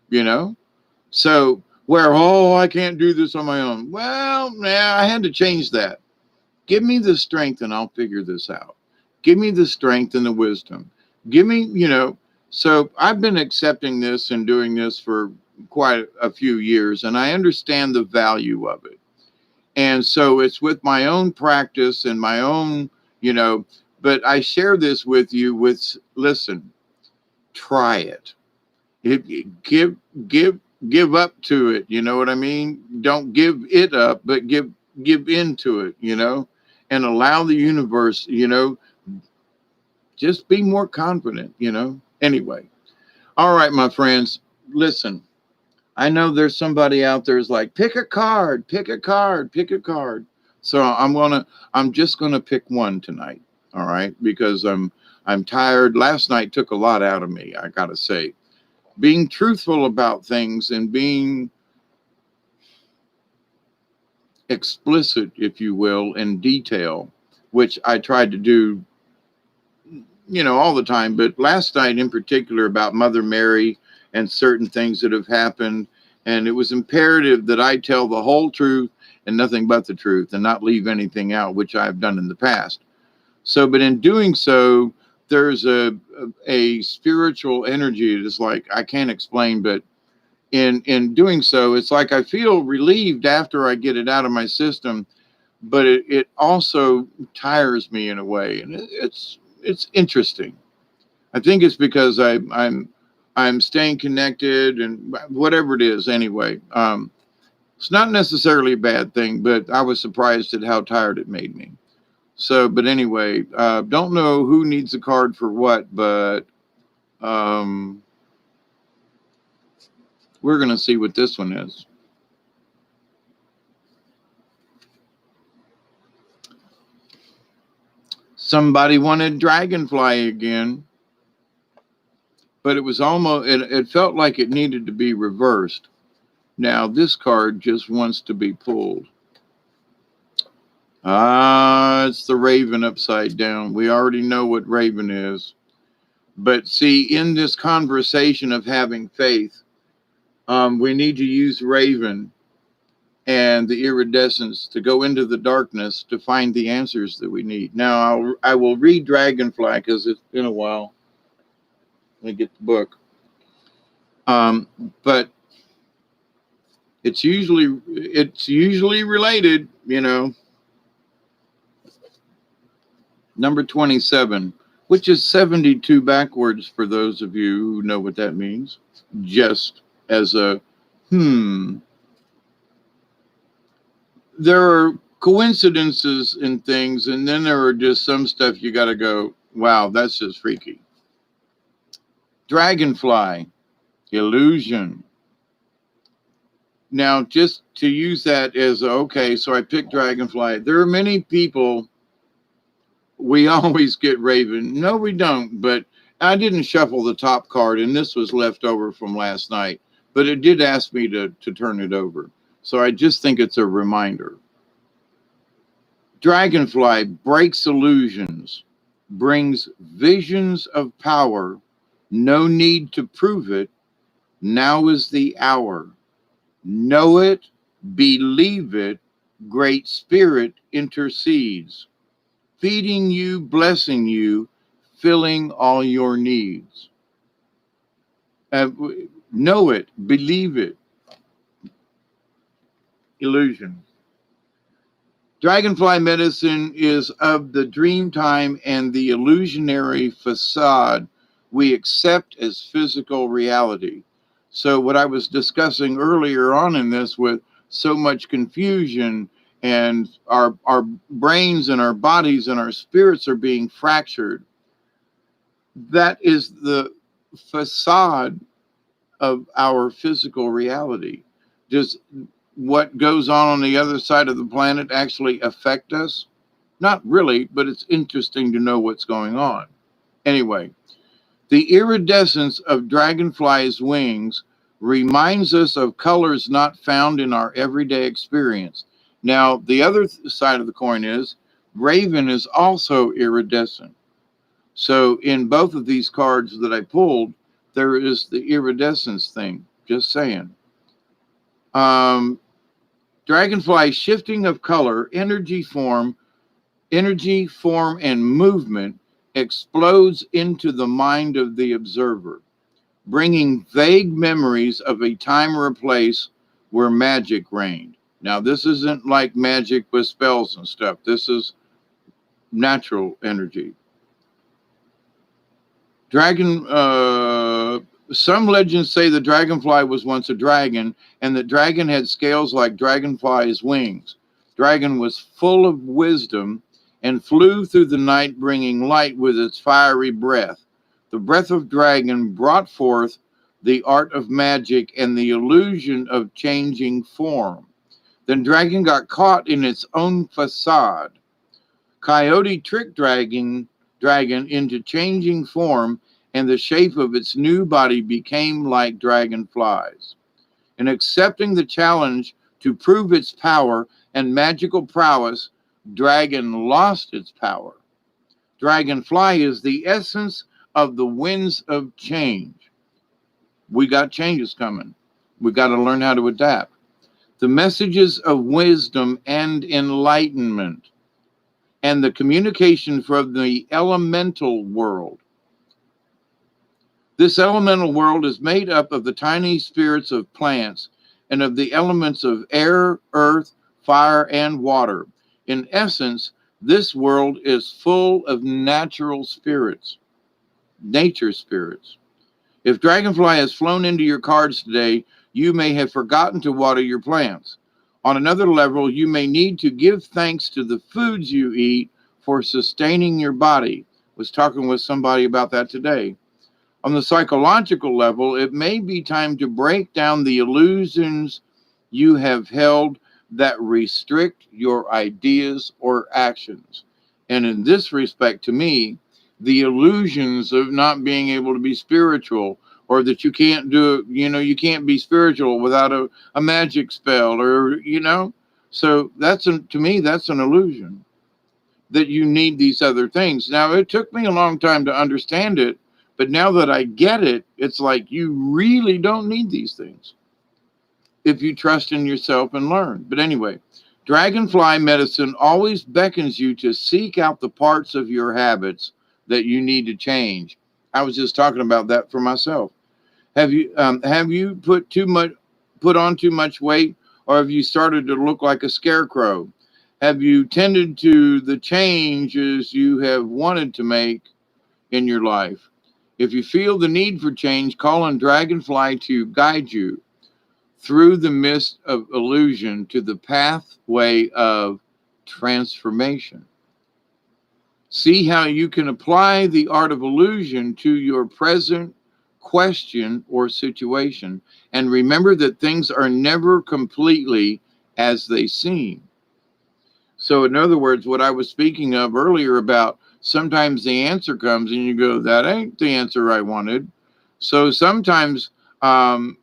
you know. So where, I can't do this on my own. Well, yeah, I had to change that. Give me the strength and I'll figure this out. Give me the strength and the wisdom. Give me. So I've been accepting this and doing this for quite a few years, and I understand the value of it. And so it's with my own practice and my own, you know, but I share this with you with, listen, try it. Give, give, give up to it. You know what I mean? Don't give it up, but give into it, and allow the universe, just be more confident. Anyway. All right, my friends, listen, I know there's somebody out there who's like, pick a card, pick a card, pick a card. So I'm just gonna pick one tonight. All right, because I'm tired. Last night took a lot out of me, I gotta say. Being truthful about things and being explicit, if you will, in detail, which I tried to do, all the time, but last night in particular about Mother Mary and certain things that have happened. And it was imperative that I tell the whole truth and nothing but the truth and not leave anything out, which I've done in the past. So, but in doing so, there's a spiritual energy. It's like I can't explain, but in doing so, it's like I feel relieved after I get it out of my system, but it also tires me in a way, and it's interesting. I think it's because I'm staying connected and whatever it is. Anyway, it's not necessarily a bad thing, but I was surprised at how tired it made me. So, but anyway, don't know who needs a card for what, but um, we're gonna see what this one is. Somebody wanted Dragonfly again, but it felt like it needed to be reversed. Now this card just wants to be pulled. It's the Raven upside down. We already know what Raven is. But see, in this conversation of having faith, we need to use Raven and the iridescence to go into the darkness to find the answers that we need. Now, I will read Dragonfly because it's been a while. Let me get the book. But it's usually related. Number 27, which is 72 backwards for those of you who know what that means. Just as a there are coincidences in things, and then there are just some stuff you got to go, wow, that's just freaky. Dragonfly, illusion. Now, just to use that as, okay, so I picked Dragonfly. There are many people, we always get Raven. No, we don't, but I didn't shuffle the top card, and this was left over from last night, but it did ask me to turn it over. So I just think it's a reminder. Dragonfly breaks illusions, brings visions of power. No need to prove it. Now is the hour. Know it, believe it. Great Spirit intercedes, feeding you, blessing you, filling all your needs. Know it, believe it. Illusion. Dragonfly medicine is of the dream time and the illusionary facade we accept as physical reality. So, what I was discussing earlier on in this with so much confusion, and our brains and our bodies and our spirits are being fractured, that is the facade of our physical reality. Does what goes on the other side of the planet actually affect us? Not really, but it's interesting to know what's going on. Anyway, the iridescence of dragonflies' wings reminds us of colors not found in our everyday experience. Now, the other side of the coin is Raven is also iridescent. So, in both of these cards that I pulled, there is the iridescence thing. Just saying. Um, Dragonfly shifting of color, energy, form, and movement explodes into the mind of the observer, bringing vague memories of a time or a place where magic reigned. Now, this isn't like magic with spells and stuff. This is natural energy. Some legends say the dragonfly was once a dragon, and the dragon had scales like dragonfly's wings. Dragon was full of wisdom and flew through the night, bringing light with its fiery breath. The breath of dragon brought forth the art of magic and the illusion of changing form. Then dragon got caught in its own facade. Coyote tricked dragon into changing form, and the shape of its new body became like dragonflies. In accepting the challenge to prove its power and magical prowess, dragon lost its power. Dragonfly is the essence of the winds of change. We got changes coming. We got to learn how to adapt. The messages of wisdom and enlightenment, and the communication from the elemental world. This elemental world is made up of the tiny spirits of plants and of the elements of air, earth, fire, and water. In essence, this world is full of natural spirits, nature spirits. If dragonfly has flown into your cards today, you may have forgotten to water your plants. On another level, you may need to give thanks to the foods you eat for sustaining your body. I was talking with somebody about that today. On the psychological level, it may be time to break down the illusions you have held that restrict your ideas or actions. And in this respect, to me, the illusions of not being able to be spiritual, or that you can't you can't be spiritual without a magic spell, or. So to me, that's an illusion, that you need these other things. Now, it took me a long time to understand it, but now that I get it, it's like you really don't need these things if you trust in yourself and learn. But anyway, dragonfly medicine always beckons you to seek out the parts of your habits that you need to change. I was just talking about that for myself. Have you put on too much weight, or have you started to look like a scarecrow? Have you tended to the changes you have wanted to make in your life? If you feel the need for change, call on Dragonfly to guide you through the mist of illusion to the pathway of transformation. See how you can apply the art of illusion to your present question or situation. And remember that things are never completely as they seem. So, in other words, what I was speaking of earlier about sometimes the answer comes and you go, that ain't the answer I wanted. So sometimes that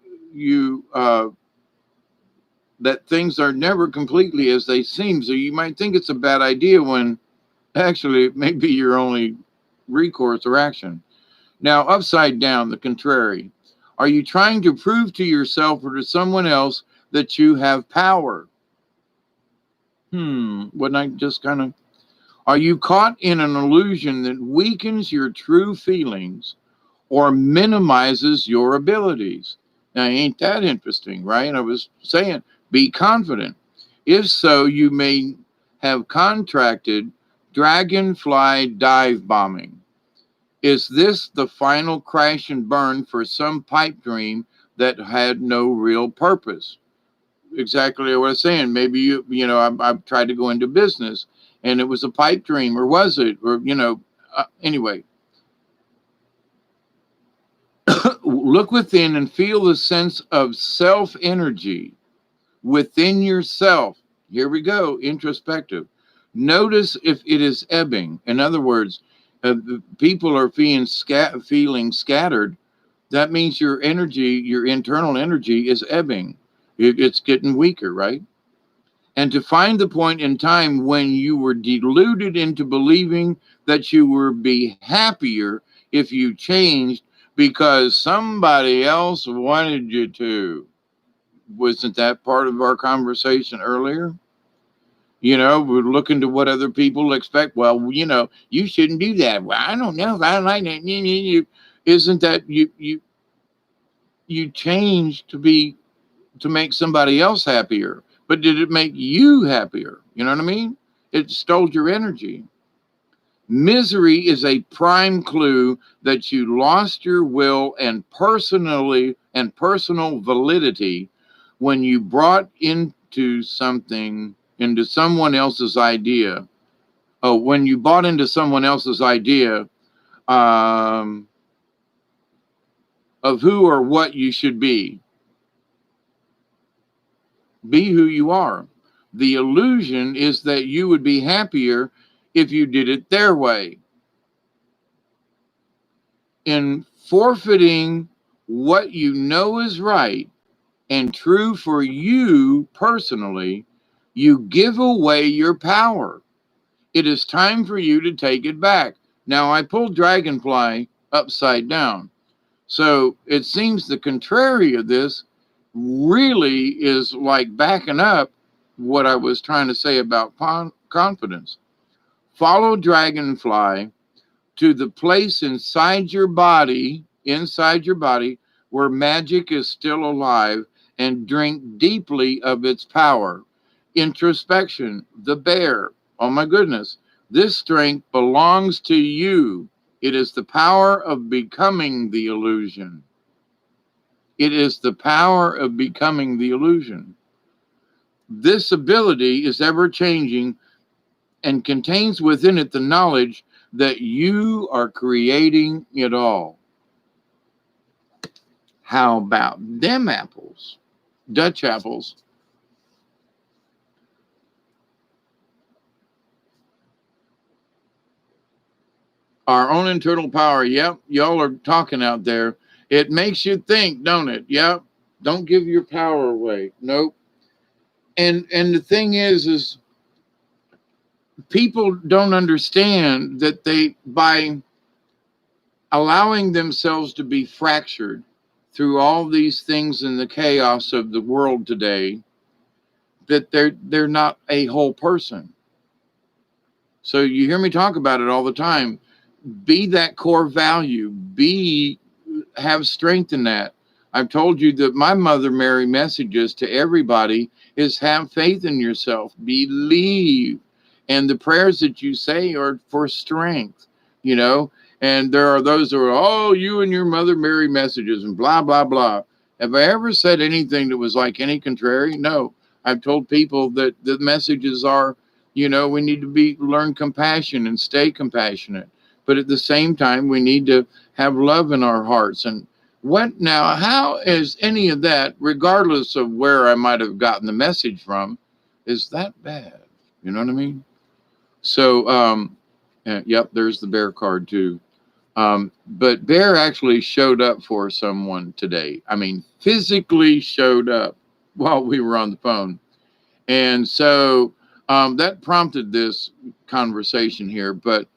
things are never completely as they seem. So you might think it's a bad idea when actually it may be your only recourse or action. Now, upside down, the contrary. Are you trying to prove to yourself or to someone else that you have power? Wouldn't I just kind of... Are you caught in an illusion that weakens your true feelings or minimizes your abilities? Now, ain't that interesting, right? I was saying, be confident. If so, you may have contracted dragonfly dive bombing. Is this the final crash and burn for some pipe dream that had no real purpose? Exactly what I was saying. Maybe I've tried to go into business and it was a pipe dream, or was it? Or, anyway, look within and feel the sense of self energy within yourself. Here we go, introspective. Notice if it is ebbing. In other words, people are feeling scattered. That means your energy, your internal energy is ebbing. It's getting weaker, right? And to find the point in time when you were deluded into believing that you would be happier if you changed because somebody else wanted you to. Wasn't that part of our conversation earlier? We're looking to what other people expect. Well, you shouldn't do that. Well, I don't know if I like it. Isn't that you changed to make somebody else happier? But did it make you happier? You know what I mean? It stole your energy. Misery is a prime clue that you lost your will and personal validity when you brought into someone else's idea. Oh, when you bought into someone else's idea of who or what you should be. Be who you are. The illusion is that you would be happier if you did it their way. In forfeiting what you know is right and true for you personally, you give away your power. It is time for you to take it back. Now, I pulled Dragonfly upside down. So it seems the contrary of this really is like backing up what I was trying to say about confidence. Follow Dragonfly to the place inside your body, where magic is still alive, and drink deeply of its power. Introspection, the bear. Oh my goodness. This strength belongs to you. It is the power of becoming the illusion. It is the power of becoming the illusion. This ability is ever changing and contains within it the knowledge that you are creating it all. How about them apples? Dutch apples. Our own internal power. Yep, y'all are talking out there. It makes you think, don't it? Yep. Don't give your power away. Nope. And the thing is people don't understand that by allowing themselves to be fractured through all these things in the chaos of the world today, that they're not a whole person. So you hear me talk about it all the time. Be that core value. Have strength in that. I've told you that my Mother Mary messages to everybody is have faith in yourself, believe, and the prayers that you say are for strength, and there are those who are, oh, you and your Mother Mary messages and blah, blah, blah. Have I ever said anything that was like any contrary? No. I've told people that the messages are, we need to learn compassion and stay compassionate. But at the same time, we need to have love in our hearts. And how is any of that, regardless of where I might have gotten the message from, is that bad? You know what I mean? So, yep, there's the bear card too. But Bear actually showed up for someone today. I mean, physically showed up while we were on the phone. And so that prompted this conversation here. But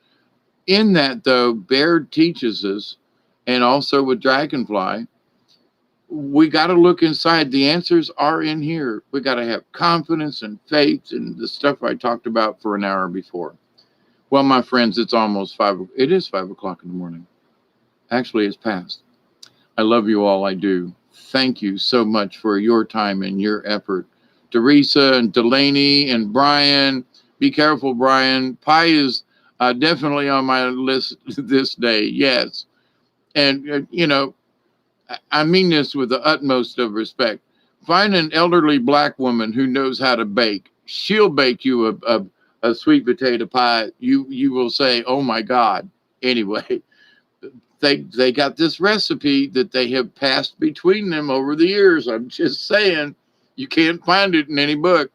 in that, though, Bear teaches us, and also with Dragonfly, we got to look inside. The answers are in here. We got to have confidence and faith and the stuff I talked about for an hour before. Well, my friends, it's almost 5. It is 5 o'clock in the morning. Actually, it's past. I love you all. I do. Thank you so much for your time and your effort. Teresa and Delaney and Brian, Be careful, Brian. Pie is definitely on my list this day. Yes. And, I mean this with the utmost of respect. Find an elderly black woman who knows how to bake. She'll bake you a sweet potato pie. You will say, "Oh my God." Anyway, they got this recipe that they have passed between them over the years. I'm just saying, you can't find it in any book.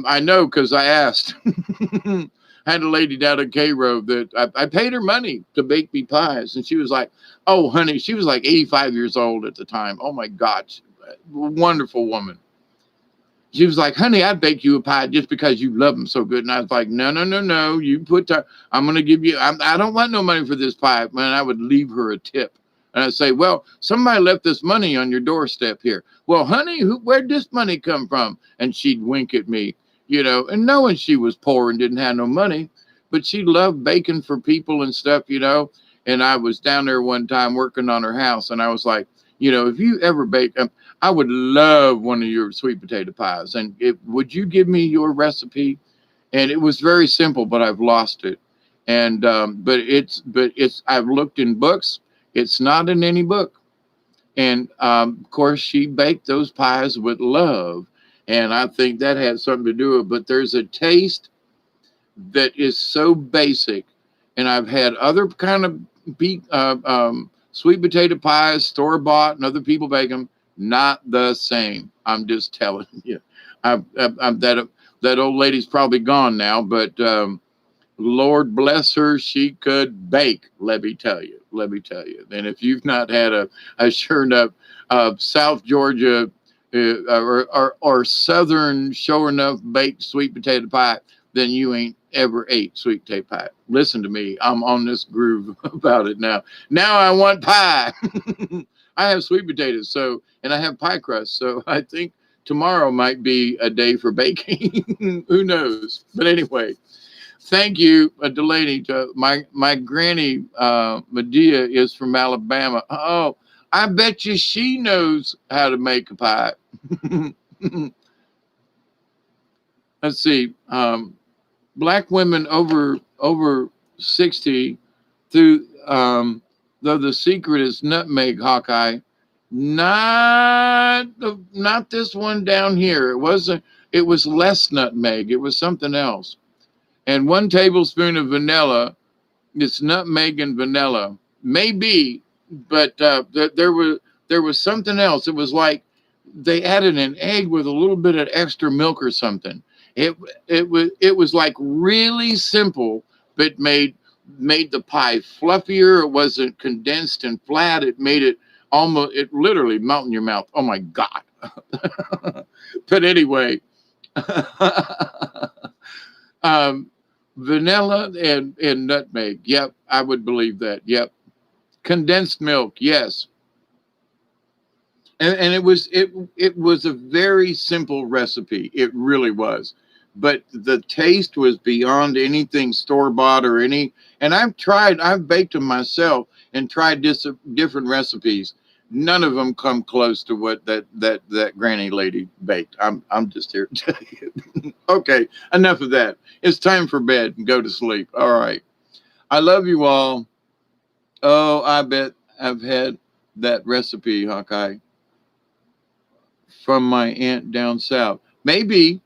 I know because I asked. I had a lady down at Cairo that I paid her money to bake me pies, and she was like, "Oh, honey," she was like 85 years old at the time. Oh my God, wonderful woman. She was like, "Honey, I'd bake you a pie just because you love them so good." And I was like, "No, no, no, no. I'm going to give you, I don't want no money for this pie." Man, I would leave her a tip. And I'd say, "Well, somebody left this money on your doorstep here." "Well, honey, where'd this money come from?" And she'd wink at me, and knowing she was poor and didn't have no money, but she loved baking for people and stuff. And I was down there one time working on her house, and I was like, if you ever bake, I would love one of your sweet potato pies. And would you give me your recipe? And it was very simple, but I've lost it. And but it's I've looked in books. It's not in any book. And of course, she baked those pies with love, and I think that had something to do with it. But there's a taste that is so basic, and I've had other kind of sweet potato pies, store bought, and other people bake them. Not the same. I'm just telling you. I'm that old lady's probably gone now, but Lord bless her, she could bake. Let me tell you. Let me tell you. And if you've not had a sure enough South Georgia or Southern sure enough baked sweet potato pie, then you ain't ever ate sweet potato pie. Listen to me. I'm on this groove about it now. Now I want pie. I have sweet potatoes, and I have pie crust. So I think tomorrow might be a day for baking. Who knows? But anyway, thank you, Delaney. My granny, Medea, is from Alabama. Oh, I bet you she knows how to make a pie. Let's see. Black women over 60 through though the secret is nutmeg, Hawkeye. Not this one down here. It was less nutmeg. It was something else. And 1 tablespoon of vanilla. It's nutmeg and vanilla. Maybe, but there was something else. It was like they added an egg with a little bit of extra milk or something. It was like really simple, but made the pie fluffier. It wasn't condensed and flat. It made it literally melt in your mouth. Oh my God. But anyway, vanilla and nutmeg. Yep, I would believe that. Yep. Condensed milk. Yes. And it was a very simple recipe. It really was. But the taste was beyond anything store bought or any. And I've baked them myself and tried different recipes. None of them come close to what that granny lady baked. I'm just here to tell you. Okay, enough of that. It's time for bed and go to sleep. All right. I love you all. Oh, I bet I've had that recipe, Hawkeye, from my aunt down south. Maybe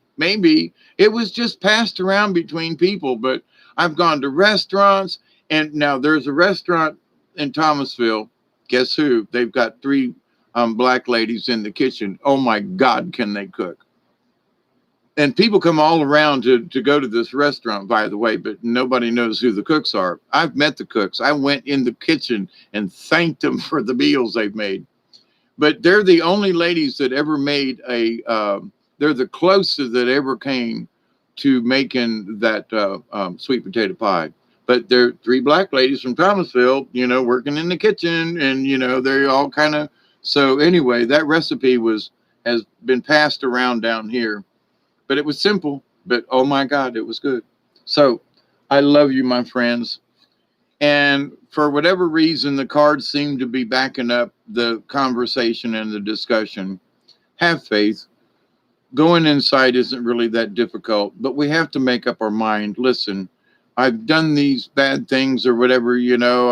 it was just passed around between people, but I've gone to restaurants, and now there's a restaurant in Thomasville. Guess who? They've got 3 black ladies in the kitchen. Oh my God, can they cook? And people come all around to go to this restaurant, by the way, but nobody knows who the cooks are. I've met the cooks. I went in the kitchen and thanked them for the meals they've made. But they're the only ladies that ever made they're the closest that ever came to making that sweet potato pie. But they're 3 black ladies from Thomasville, working in the kitchen, and they're all kind of. So anyway, that recipe has been passed around down here, but it was simple. But oh my God, it was good. So I love you, my friends. And for whatever reason, the cards seem to be backing up the conversation and the discussion. Have faith. Going inside isn't really that difficult, but we have to make up our mind. Listen, I've done these bad things or whatever,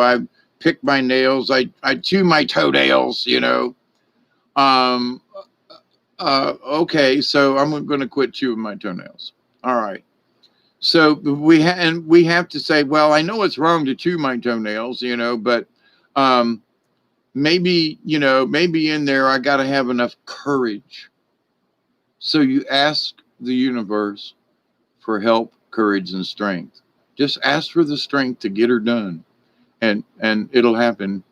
I've picked my nails, I chew my toenails, Um, okay, so I'm going to quit chewing my toenails. All right. So we have to say, well, I know it's wrong to chew my toenails, but um, maybe in there I got to have enough courage. So you ask the universe for help, courage, and strength. Just ask for the strength to get her done, and it'll happen.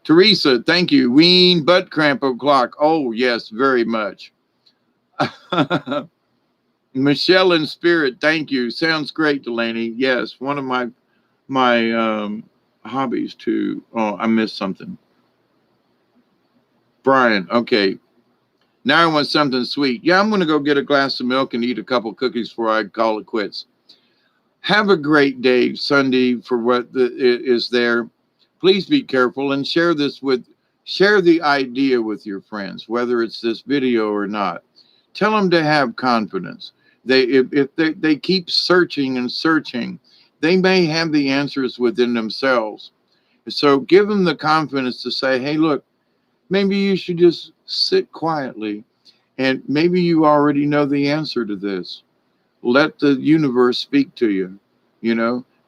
Teresa, thank you. Ween butt cramp o'clock. Oh yes, very much. Michelle in spirit, thank you. Sounds great, Delaney. Yes, one of my hobbies too. Oh, I missed something. Brian, okay. Now I want something sweet. Yeah, I'm going to go get a glass of milk and eat a couple cookies before I call it quits. Have a great day, Sunday, for what is there. Please be careful and share the idea with your friends, whether it's this video or not. Tell them to have confidence. If they keep searching and searching, they may have the answers within themselves. So give them the confidence to say, hey, look, maybe you should just sit quietly and maybe you already know the answer to this. Let the universe speak to you,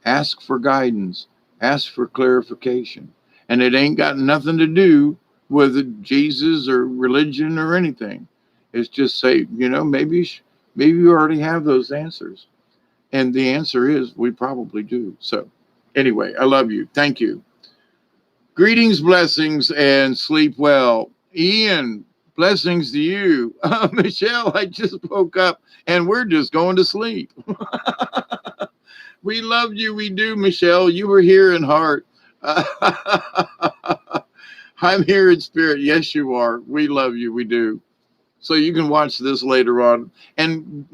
ask for guidance, ask for clarification. And it ain't got nothing to do with Jesus or religion or anything. It's just say, maybe you already have those answers. And the answer is we probably do. So anyway, I love you. Thank you. Greetings, blessings, and sleep well. Ian, blessings to you. Michelle, I just woke up and we're just going to sleep. We love you. We do, Michelle. You were here in heart. I'm here in spirit. Yes, you are. We love you. We do. So you can watch this later on and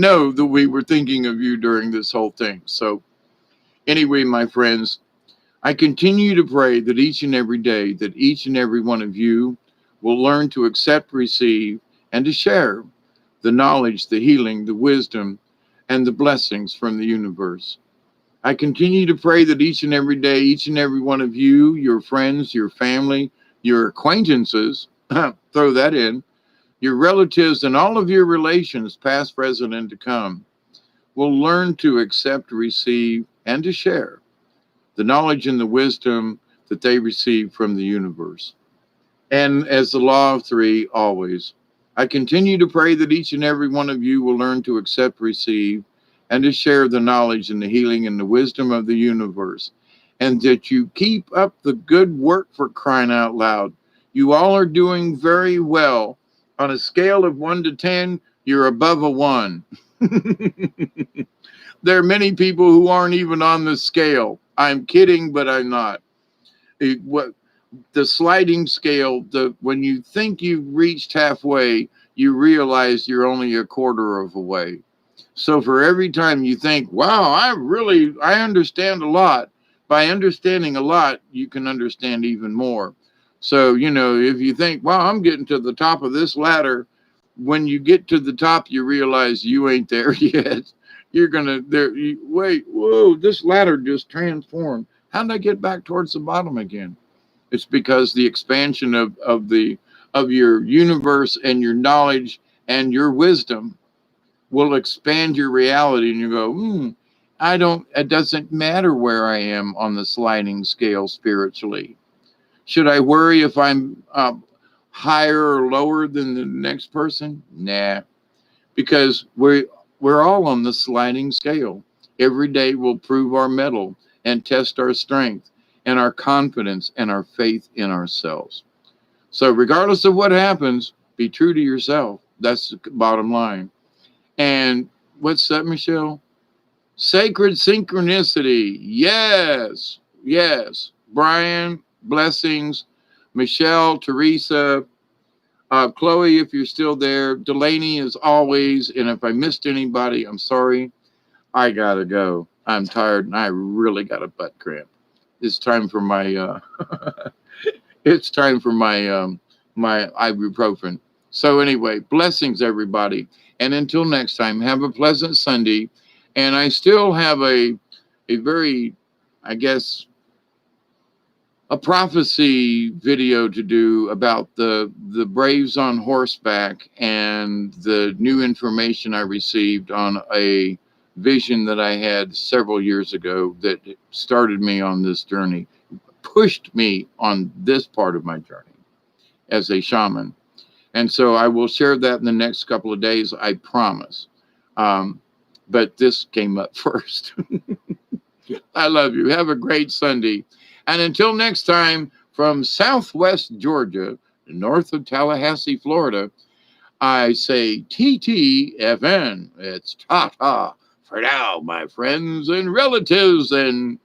know that we were thinking of you during this whole thing. So anyway, my friends, I continue to pray that each and every day that each and every one of you will learn to accept, receive, and to share the knowledge, the healing, the wisdom, and the blessings from the universe. I continue to pray that each and every day, each and every one of you, your friends, your family, your acquaintances, throw that in, your relatives, and all of your relations, past, present, and to come, will learn to accept, receive, and to share the knowledge and the wisdom that they receive from the universe. And as the law of three, always, I continue to pray that each and every one of you will learn to accept, receive, and to share the knowledge and the healing and the wisdom of the universe. And that you keep up the good work, for crying out loud. You all are doing very well. On a scale of 1 to 10, you're above a 1. There are many people who aren't even on the scale. I'm kidding, but I'm not. The sliding scale, when you think you've reached halfway, you realize you're only a quarter of a way. So for every time you think, wow, I understand a lot. By understanding a lot, you can understand even more. So, if you think, wow, I'm getting to the top of this ladder, when you get to the top, you realize you ain't there yet. You're wait, whoa, this ladder just transformed. How did I get back towards the bottom again? It's because the expansion of your universe and your knowledge and your wisdom will expand your reality, and you go, it doesn't matter where I am on the sliding scale spiritually. Should I worry if I'm higher or lower than the next person? Nah, because we're all on the sliding scale. Every day we'll prove our mettle and test our strength and our confidence and our faith in ourselves. So regardless of what happens, be true to yourself. That's the bottom line. And what's that, Michelle? Sacred synchronicity. Yes. Yes. Brian, blessings. Michelle, Teresa, Chloe, if you're still there. Delaney, as always. And if I missed anybody, I'm sorry. I gotta go. I'm tired and I really got a butt cramp. It's time for my my ibuprofen. So anyway, blessings everybody. And until next time, have a pleasant Sunday. And I still have a very, I guess, a prophecy video to do about the Braves on horseback and the new information I received on a vision that I had several years ago that started me on this journey, pushed me on this part of my journey as a shaman. And so I will share that in the next couple of days, I promise. But this came up first. I love you. Have a great Sunday. And until next time, from Southwest Georgia, north of Tallahassee, Florida, I say TTFN. It's ta-ta for now, my friends and relatives and